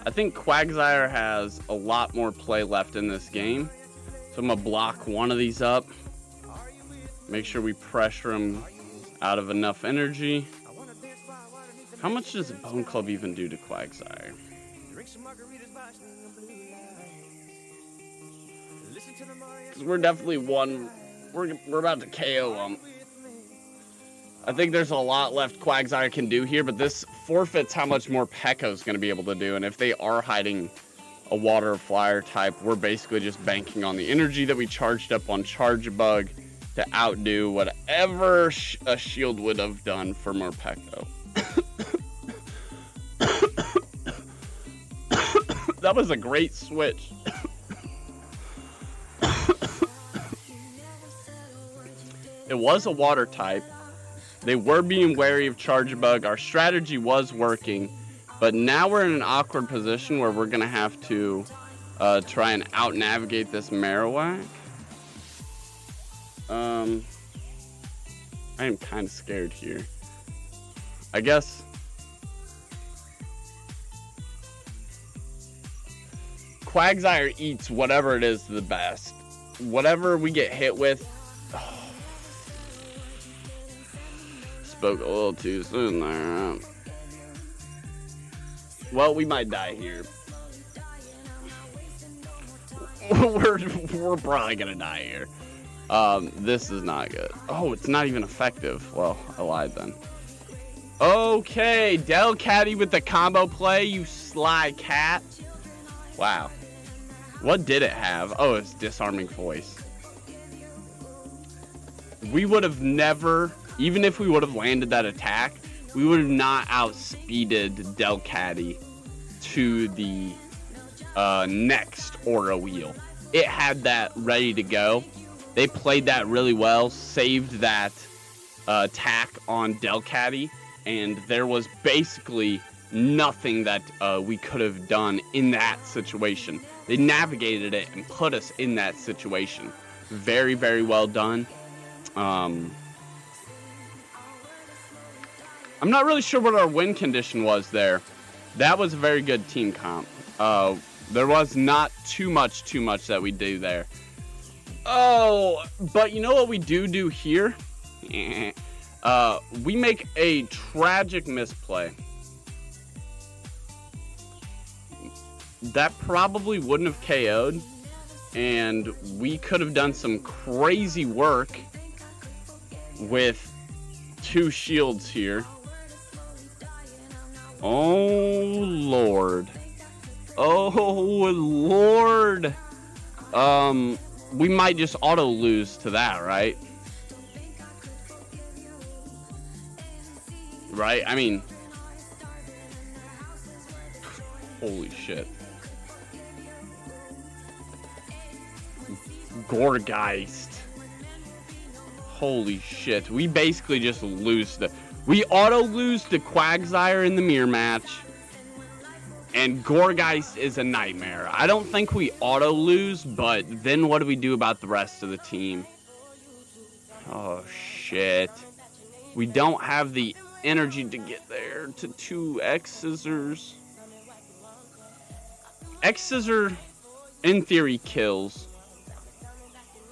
I think Quagsire has a lot more play left in this game, so I'm going to block one of these up. Make sure we pressure him out of enough energy. How much does a Bone Club even do to Quagsire? We're definitely one. We're about to KO him. I think there's a lot left Quagsire can do here, but this forfeits how much more Pekko's going to be able to do. And if they are hiding a water or flyer type, we're basically just banking on the energy that we charged up on Charge Bug to outdo whatever a shield would have done for Morpeko. That was a great switch. It was a water type. They were being wary of Charge Bug. Our strategy was working, but now we're in an awkward position where we're going to have to try and out-navigate this Marowak. I am kind of scared here. I guess Quagsire eats whatever it is the best. Whatever we get hit with. Spoke a little too soon there. Well, we might die here. We're probably gonna die here. This is not good. Oh, it's not even effective. Well, I lied then. Okay, Delcatty with the combo play, you sly cat. Wow. What did it have? Oh, it's disarming voice. We would have never, even if we would have landed that attack, we would have not outspeeded Delcatty to the next Aura Wheel. It had that ready to go. They played that really well, saved that attack on Delcatty, and there was basically nothing that we could have done in that situation. They navigated it and put us in that situation. Very, very well done. I'm not really sure what our win condition was there. That was a very good team comp. There was not too much that we do there. Oh, but you know what we do here? We make a tragic misplay. That probably wouldn't have KO'd, and we could have done some crazy work with 2 shields here. Oh, Lord. Oh, Lord. We might just auto lose to that, right? Right? I mean, holy shit. Gorgeist. Holy shit. We basically just lose we auto lose to Quagsire in the mirror match. And Gorgeist is a nightmare. I don't think we auto lose, but then what do we do about the rest of the team? Oh, shit. We don't have the energy to get there to 2 X-Scissors. X-Scissor, in theory, kills.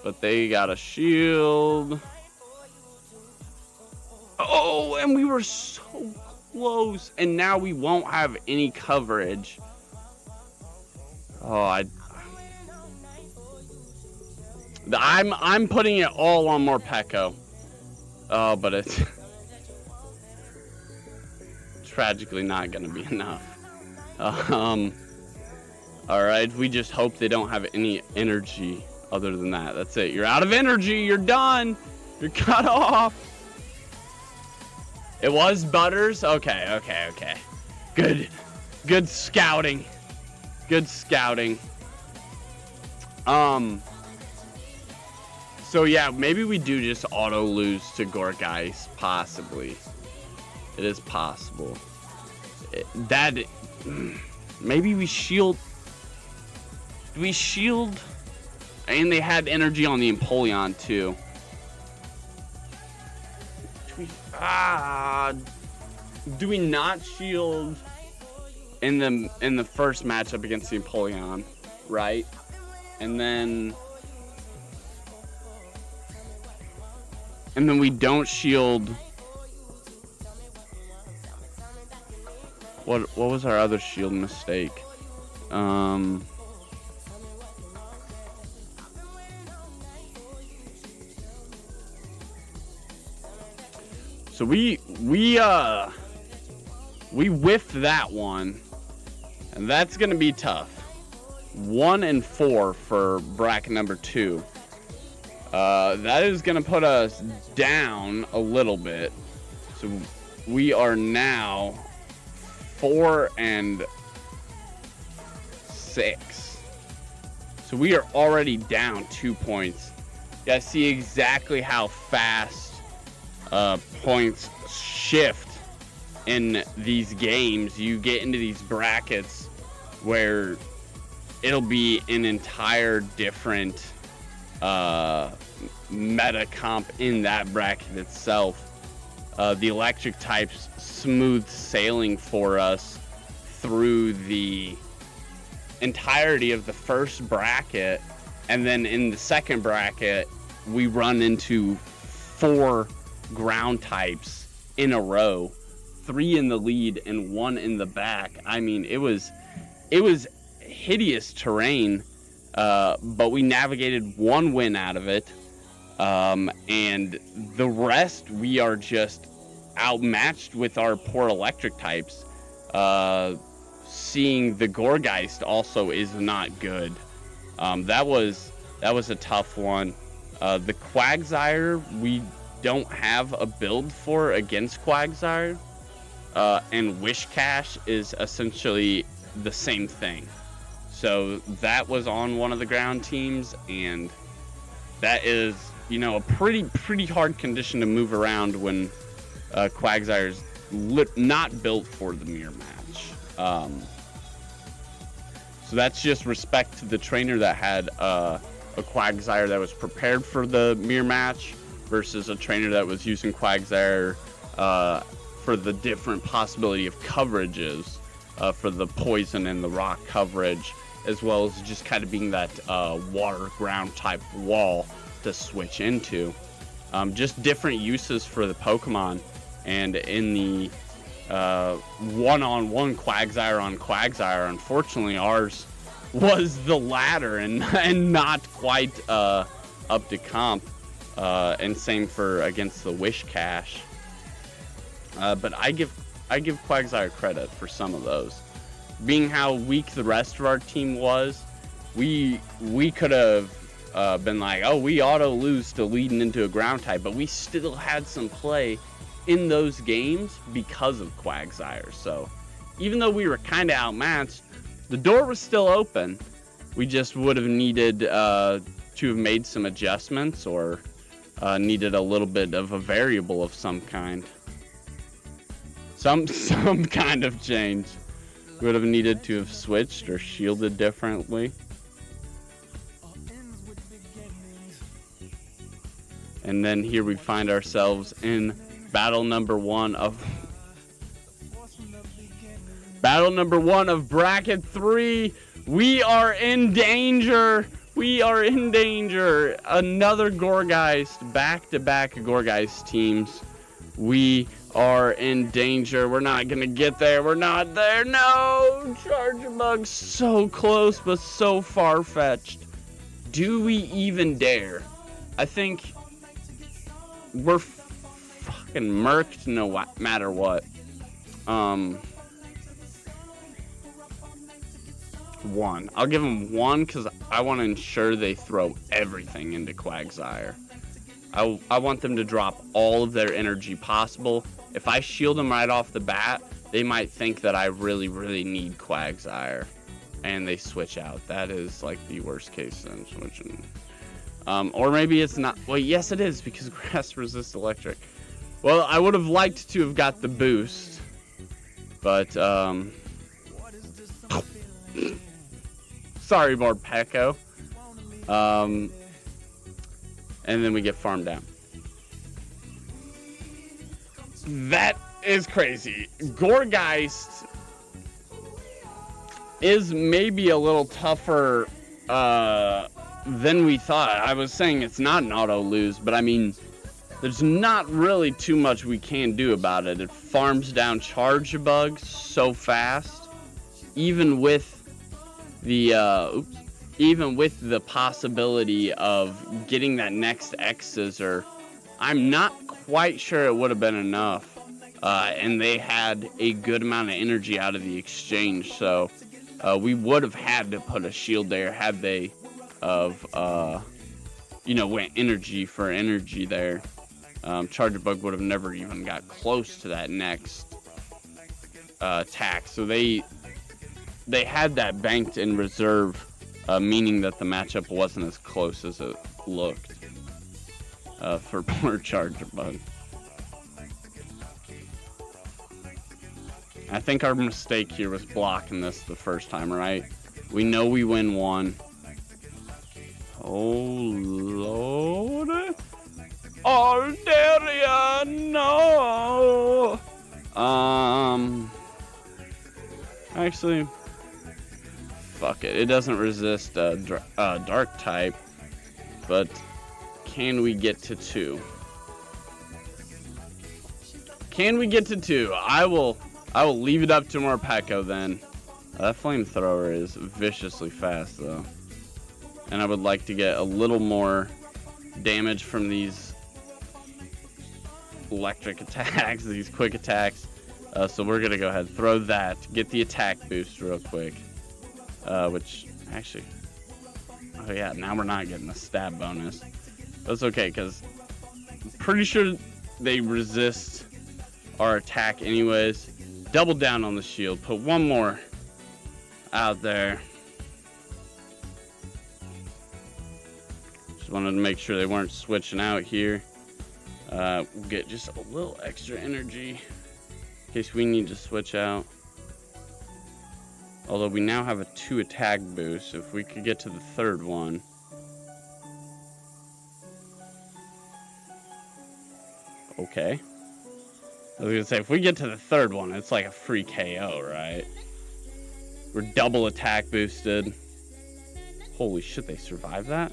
But they got a shield. Oh, and we were so close. And now we won't have any coverage. Oh, I'm putting it all on Morpeko. Oh, but it's tragically not going to be enough. Alright, we just hope they don't have any energy other than that. That's it. You're out of energy. You're done. You're cut off. It was Butters? Okay. Good. Good scouting. Good scouting. So yeah, maybe we do just auto lose to Gorgeist, possibly. It is possible. Maybe we shield. Do we shield? And they had energy on the Empoleon too. Do we not shield in the first matchup against the Empoleon, right? And then we don't shield. What was our other shield mistake? So we whiffed that one, and that's gonna be tough. 1 and 4 for bracket number 2. That is gonna put us down a little bit. So we are now 4 and 6. So we are already down 2 points. You guys see exactly how fast points shift in these games. You get into these brackets where it'll be an entire different meta comp in that bracket itself. The electric types smooth sailing for us through the entirety of the first bracket, and then in the second bracket we run into 4 ground types in a row, 3 in the lead and 1 in the back. I mean, it was hideous terrain, but we navigated 1 win out of it, and the rest we are just outmatched with our poor electric types. Seeing the Gorgeist also is not good. That was a tough one. The Quagsire, we don't have a build for against Quagsire, and Wishcash is essentially the same thing. So that was on one of the ground teams, and that is, a pretty hard condition to move around when Quagsire's not built for the mirror match. So that's just respect to the trainer that had a Quagsire that was prepared for the mirror match versus a trainer that was using Quagsire for the different possibility of coverages, for the poison and the rock coverage, as well as just kind of being that water ground type wall to switch into. Just different uses for the Pokemon. And in the one-on-one Quagsire on Quagsire, unfortunately ours was the latter and not quite up to comp. And same for against the Wishcash. But I give Quagsire credit for some of those. Being how weak the rest of our team was, we could have been like, oh, we auto lose to leading into a ground type, but we still had some play in those games because of Quagsire. So even though we were kind of outmatched, the door was still open. We just would have needed to have made some adjustments, or needed a little bit of a variable of some kind. Some kind of change. We would have needed to have switched or shielded differently. And then here we find ourselves in battle number one of bracket 3. We are in danger. We are in danger. Another Gorgeist, back-to-back Gorgeist teams. We are in danger. We're not gonna get there. We're not there. No! Charjabug so close, but so far-fetched. Do we even dare? I think we're fucking murked no matter what. 1. I'll give them 1 because I want to ensure they throw everything into Quagsire. I want them to drop all of their energy possible. If I shield them right off the bat, they might think that I really, really need Quagsire. And they switch out. That is like the worst case then, switching. Or maybe it's not. Well, yes it is, because grass resists electric. Well, I would have liked to have got the boost. But, sorry, Morpeko. And then we get farmed down. That is crazy. Gourgeist is maybe a little tougher than we thought. I was saying it's not an auto lose, but I mean, there's not really too much we can do about it. It farms down charge bugs so fast, even with the possibility of getting that next X-Scissor. I'm not quite sure it would have been enough, and they had a good amount of energy out of the exchange, so we would have had to put a shield there had they went energy for energy there. Charger Bug would have never even got close to that next attack, so they had that banked in reserve, meaning that the matchup wasn't as close as it looked for poor Charger Bug. I think our mistake here was blocking this the first time, right? We know we win 1. Oh, Lord. Alderia, no! Actually, fuck it. It doesn't resist dark type, but can we get to 2? Can we get to 2? I will leave it up to Morpeko then. That flamethrower is viciously fast though, and I would like to get a little more damage from these electric attacks, these quick attacks. So we're gonna go ahead and throw that, get the attack boost real quick. Which actually, oh yeah, now we're not getting a stab bonus. That's okay, because I'm pretty sure they resist our attack anyways. Double down on the shield, put 1 more out there. Just wanted to make sure they weren't switching out here. We'll get just a little extra energy in case we need to switch out. Although we now have a 2 attack boost, if we could get to the 3rd one. Okay. I was gonna say, if we get to the 3rd one, it's like a free KO, right? We're double attack boosted. Holy shit, they survived that?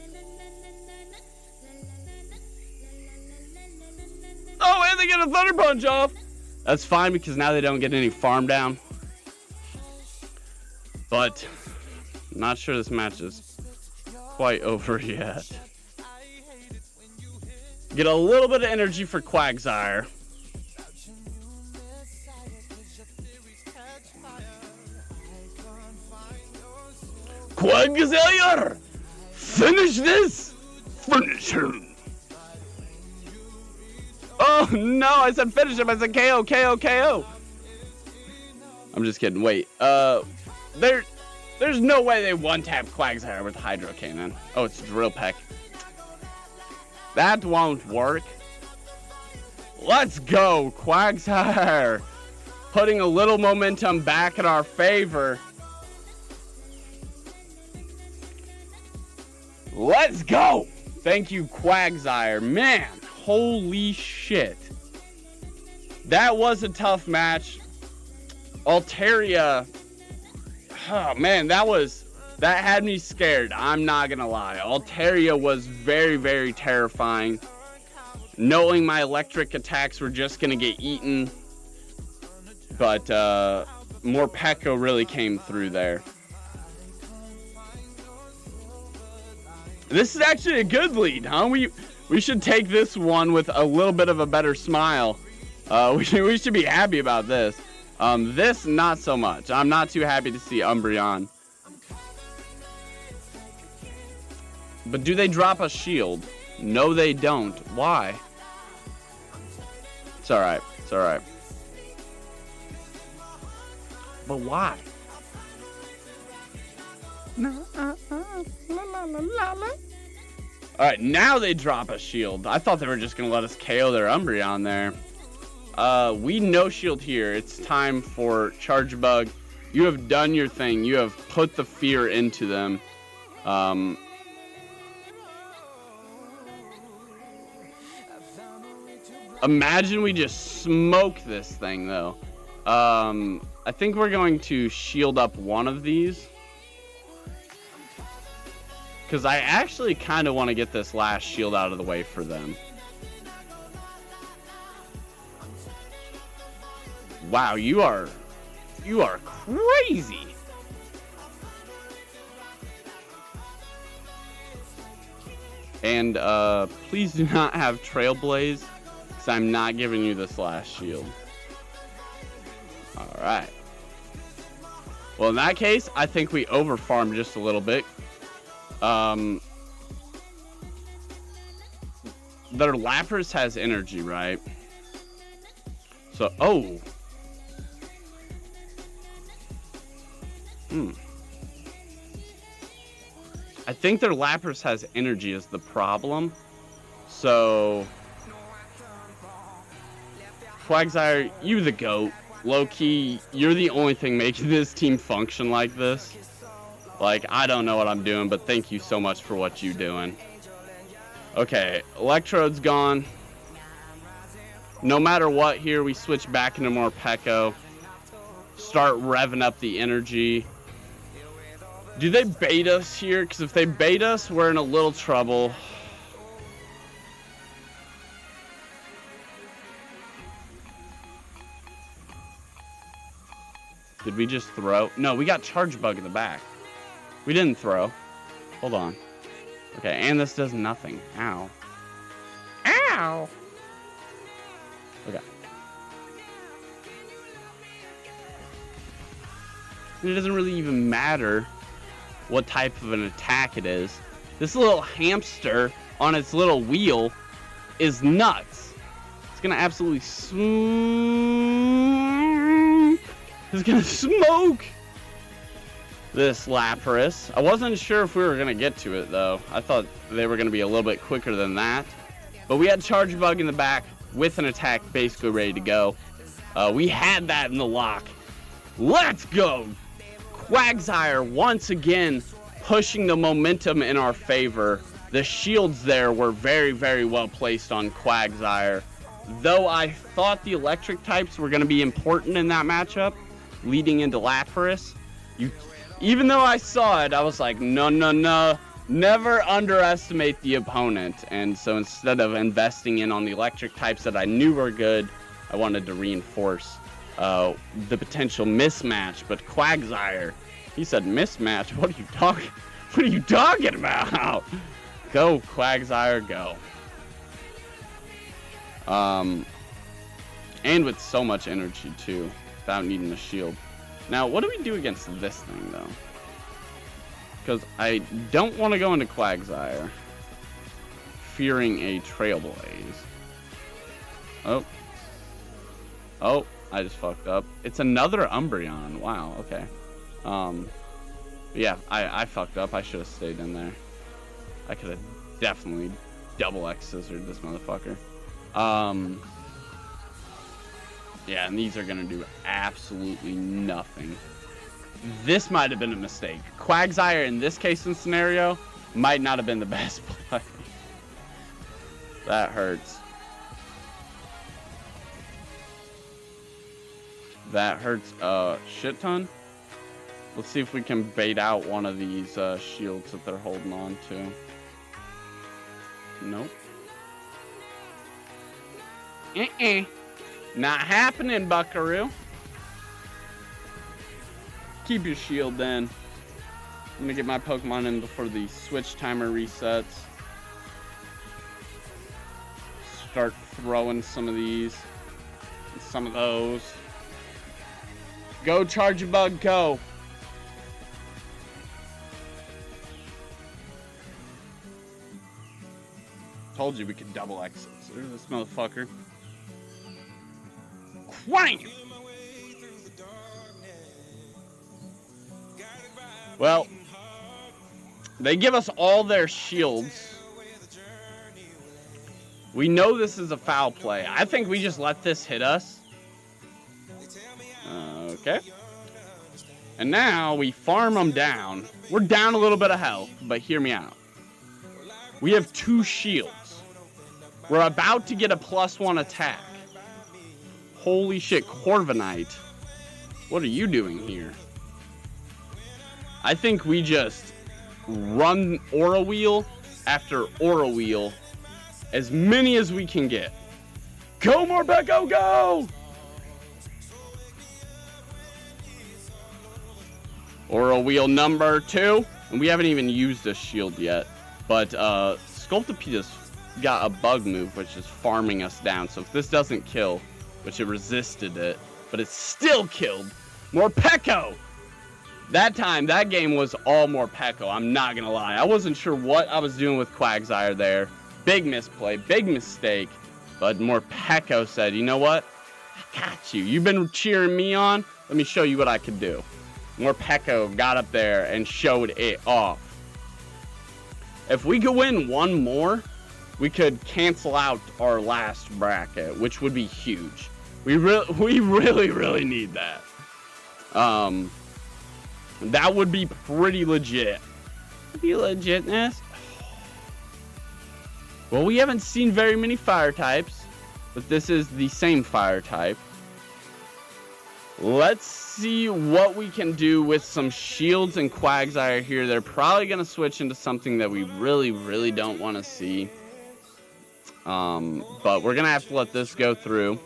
Oh, and they get a Thunder Punch off! That's fine, because now they don't get any farm down. But, not sure this match is quite over yet. Get a little bit of energy for Quagsire. Quagsire! Finish this! Finish him! Oh no, I said finish him. I said KO, KO, KO. I'm just kidding. Wait, there's no way they one-tap Quagsire with Hydro Cannon. Oh, it's Drill Peck. That won't work. Let's go, Quagsire. Putting a little momentum back in our favor. Let's go. Thank you, Quagsire. Man, holy shit. That was a tough match. Altaria. Oh man, that had me scared. I'm not gonna lie. Altaria was very, very terrifying. Knowing my electric attacks were just gonna get eaten. But Morpeko really came through there. This is actually a good lead, huh? We should take this one with a little bit of a better smile. We should be happy about this. This, not so much. I'm not too happy to see Umbreon But do they drop a shield? No, they don't. Why? It's alright. It's alright. But why? Alright, now they drop a shield. I thought they were just going to let us KO their Umbreon there. We no shield here. It's time for Charge Bug. You have done your thing. You have put the fear into them. Imagine we just smoke this thing, though. I think we're going to shield up one of these. Because I actually kind of want to get this last shield out of the way for them. Wow, you are crazy. And please do not have Trailblaze, because I'm not giving you this last shield. Alright. Well, in that case, I think we overfarmed just a little bit. Their Lapras has energy, right? So, oh. I think their Lapras has energy is the problem. So, Quagsire, you the GOAT. Low-key, you're the only thing making this team function like this. Like, I don't know what I'm doing, but thank you so much for what you're doing. Okay, Electrode's gone. No matter what here, we switch back into more Pekko. Start revving up the energy. Do they bait us here? Because if they bait us, we're in a little trouble. Did we just throw? No, we got Charge Bug in the back. We didn't throw. Hold on. Okay, and this does nothing. Ow. Ow! Okay. It doesn't really even matter what type of an attack it is. This little hamster on its little wheel is nuts. It's gonna absolutely It's gonna smoke this Lapras. I wasn't sure if we were gonna get to it though. I thought they were gonna be a little bit quicker than that. But we had Charge Bug in the back with an attack basically ready to go. We had that in the lock. Let's go! Quagsire once again pushing the momentum in our favor. The shields there were very, very well placed on Quagsire. Though I thought the electric types were going to be important in that matchup, leading into Lapras, even though I saw it, I was like, no, no, no. Never underestimate the opponent. And so instead of investing in on the electric types that I knew were good, I wanted to reinforce the potential mismatch. But Quagsire, he said mismatch. What are you talking about? Go Quagsire, go. And with so much energy too, without needing a shield. Now, what do we do against this thing though? Because I don't want to go into Quagsire, fearing a Trailblaze. Oh, I just fucked up. It's another Umbreon. Wow, okay. Yeah, I fucked up. I should have stayed in there. I could have definitely double X scissored this motherfucker. Yeah, and these are gonna do absolutely nothing. This might have been a mistake. Quagsire in this case and scenario might not have been the best play. That hurts. That hurts a shit ton. Let's see if we can bait out one of these shields that they're holding on to. Nope. Not happening, Buckaroo. Keep your shield then. I'm gonna get my Pokemon in before the switch timer resets. Start throwing some of these. And some of those. Go Charge Bug, go. Told you we could double X's. There's this motherfucker. Quang! Well, they give us all their shields. We know this is a foul play. I think we just let this hit us. Okay. And now we farm them down. We're down a little bit of health, but hear me out. We have 2 shields. We're about to get a +1 attack. Holy shit, Corviknight. What are you doing here? I think we just run Aura Wheel after Aura Wheel as many as we can get. Go, Morpeko, go! Aura Wheel number 2. And we haven't even used this shield yet. But Sculptopita's got a bug move, which is farming us down. So if this doesn't kill, which it resisted it, but it still killed Morpeko. That time, that game was all Morpeko. I'm not going to lie. I wasn't sure what I was doing with Quagsire there. Big misplay, big mistake. But Morpeko said, you know what? I got you. You've been cheering me on. Let me show you what I can do. Morpeko got up there and showed it off. If we could win one more, we could cancel out our last bracket, which would be huge. We really need that. That would be pretty legit. Be legitness. Well, we haven't seen very many fire types, but this is the same fire type. Let's see what we can do with some shields and Quagsire here. They're probably going to switch into something that we really don't want to see. But we're going to have to let this go through.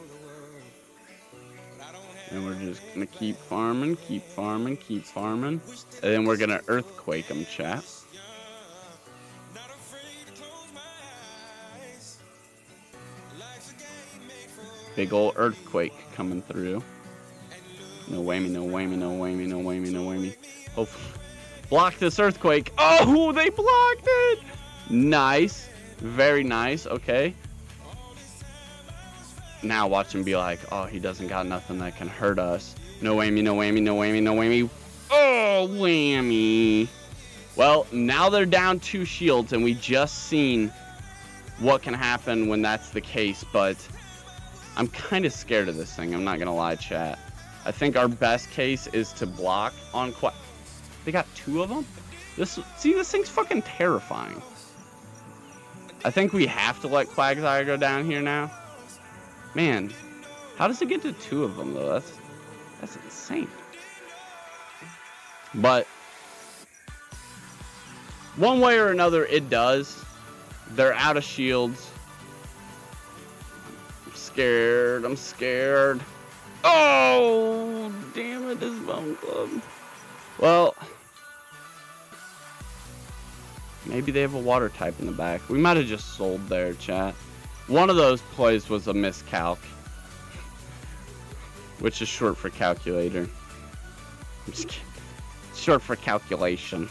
And we're just going to keep farming. And then we're going to Earthquake them, chat. Big old Earthquake coming through. No whammy. Hopefully. Block this Earthquake. Oh, they blocked it. Nice. Very nice. Okay. Now watch him be like, oh, he doesn't got nothing that can hurt us. No whammy. Oh, whammy. Well, now they're down 2 shields, and we just seen what can happen when that's the case, but I'm kind of scared of this thing. I'm not going to lie, chat. I think our best case is to block on They got 2 of them? This thing's fucking terrifying. I think we have to let Quagsire go down here now. Man, how does it get to 2 of them, though? That's insane. But one way or another, it does. They're out of shields. I'm scared. Oh, damn it, this Bone Club. Well, maybe they have a water type in the back. We might have just sold there, chat. One of those plays was a miscalc, which is short for calculator. I'm just kidding. Short for calculation.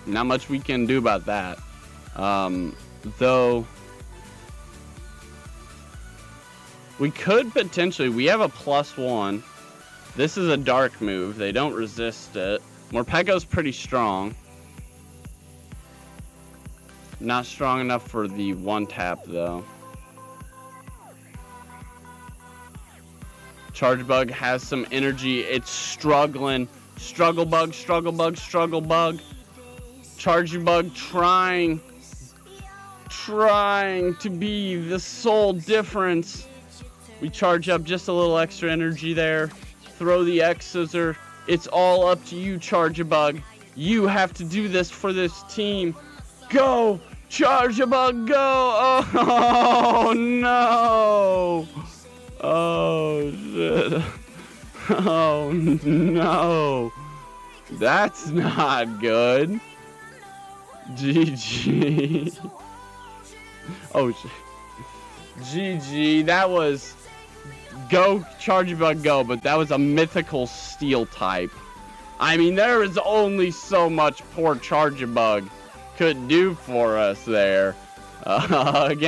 Not much we can do about that. Though we could potentially, we have a +1. This is a dark move. They don't resist it. Morpeko's pretty strong. Not strong enough for the 1-tap though. Charge Bug has some energy. It's struggling. Struggle Bug. Charge Bug trying to be the sole difference. We charge up just a little extra energy there. Throw the X-Scissor. It's all up to you, Charge Bug. You have to do this for this team. Go! Charge Bug, go! Oh, no! Oh, shit. Oh, no. That's not good. GG. Oh, shit. GG. That was... Go, Charge Bug, go. But that was a mythical steel type. I mean, there is only so much poor Charge-a-Bug could do for us there. Again.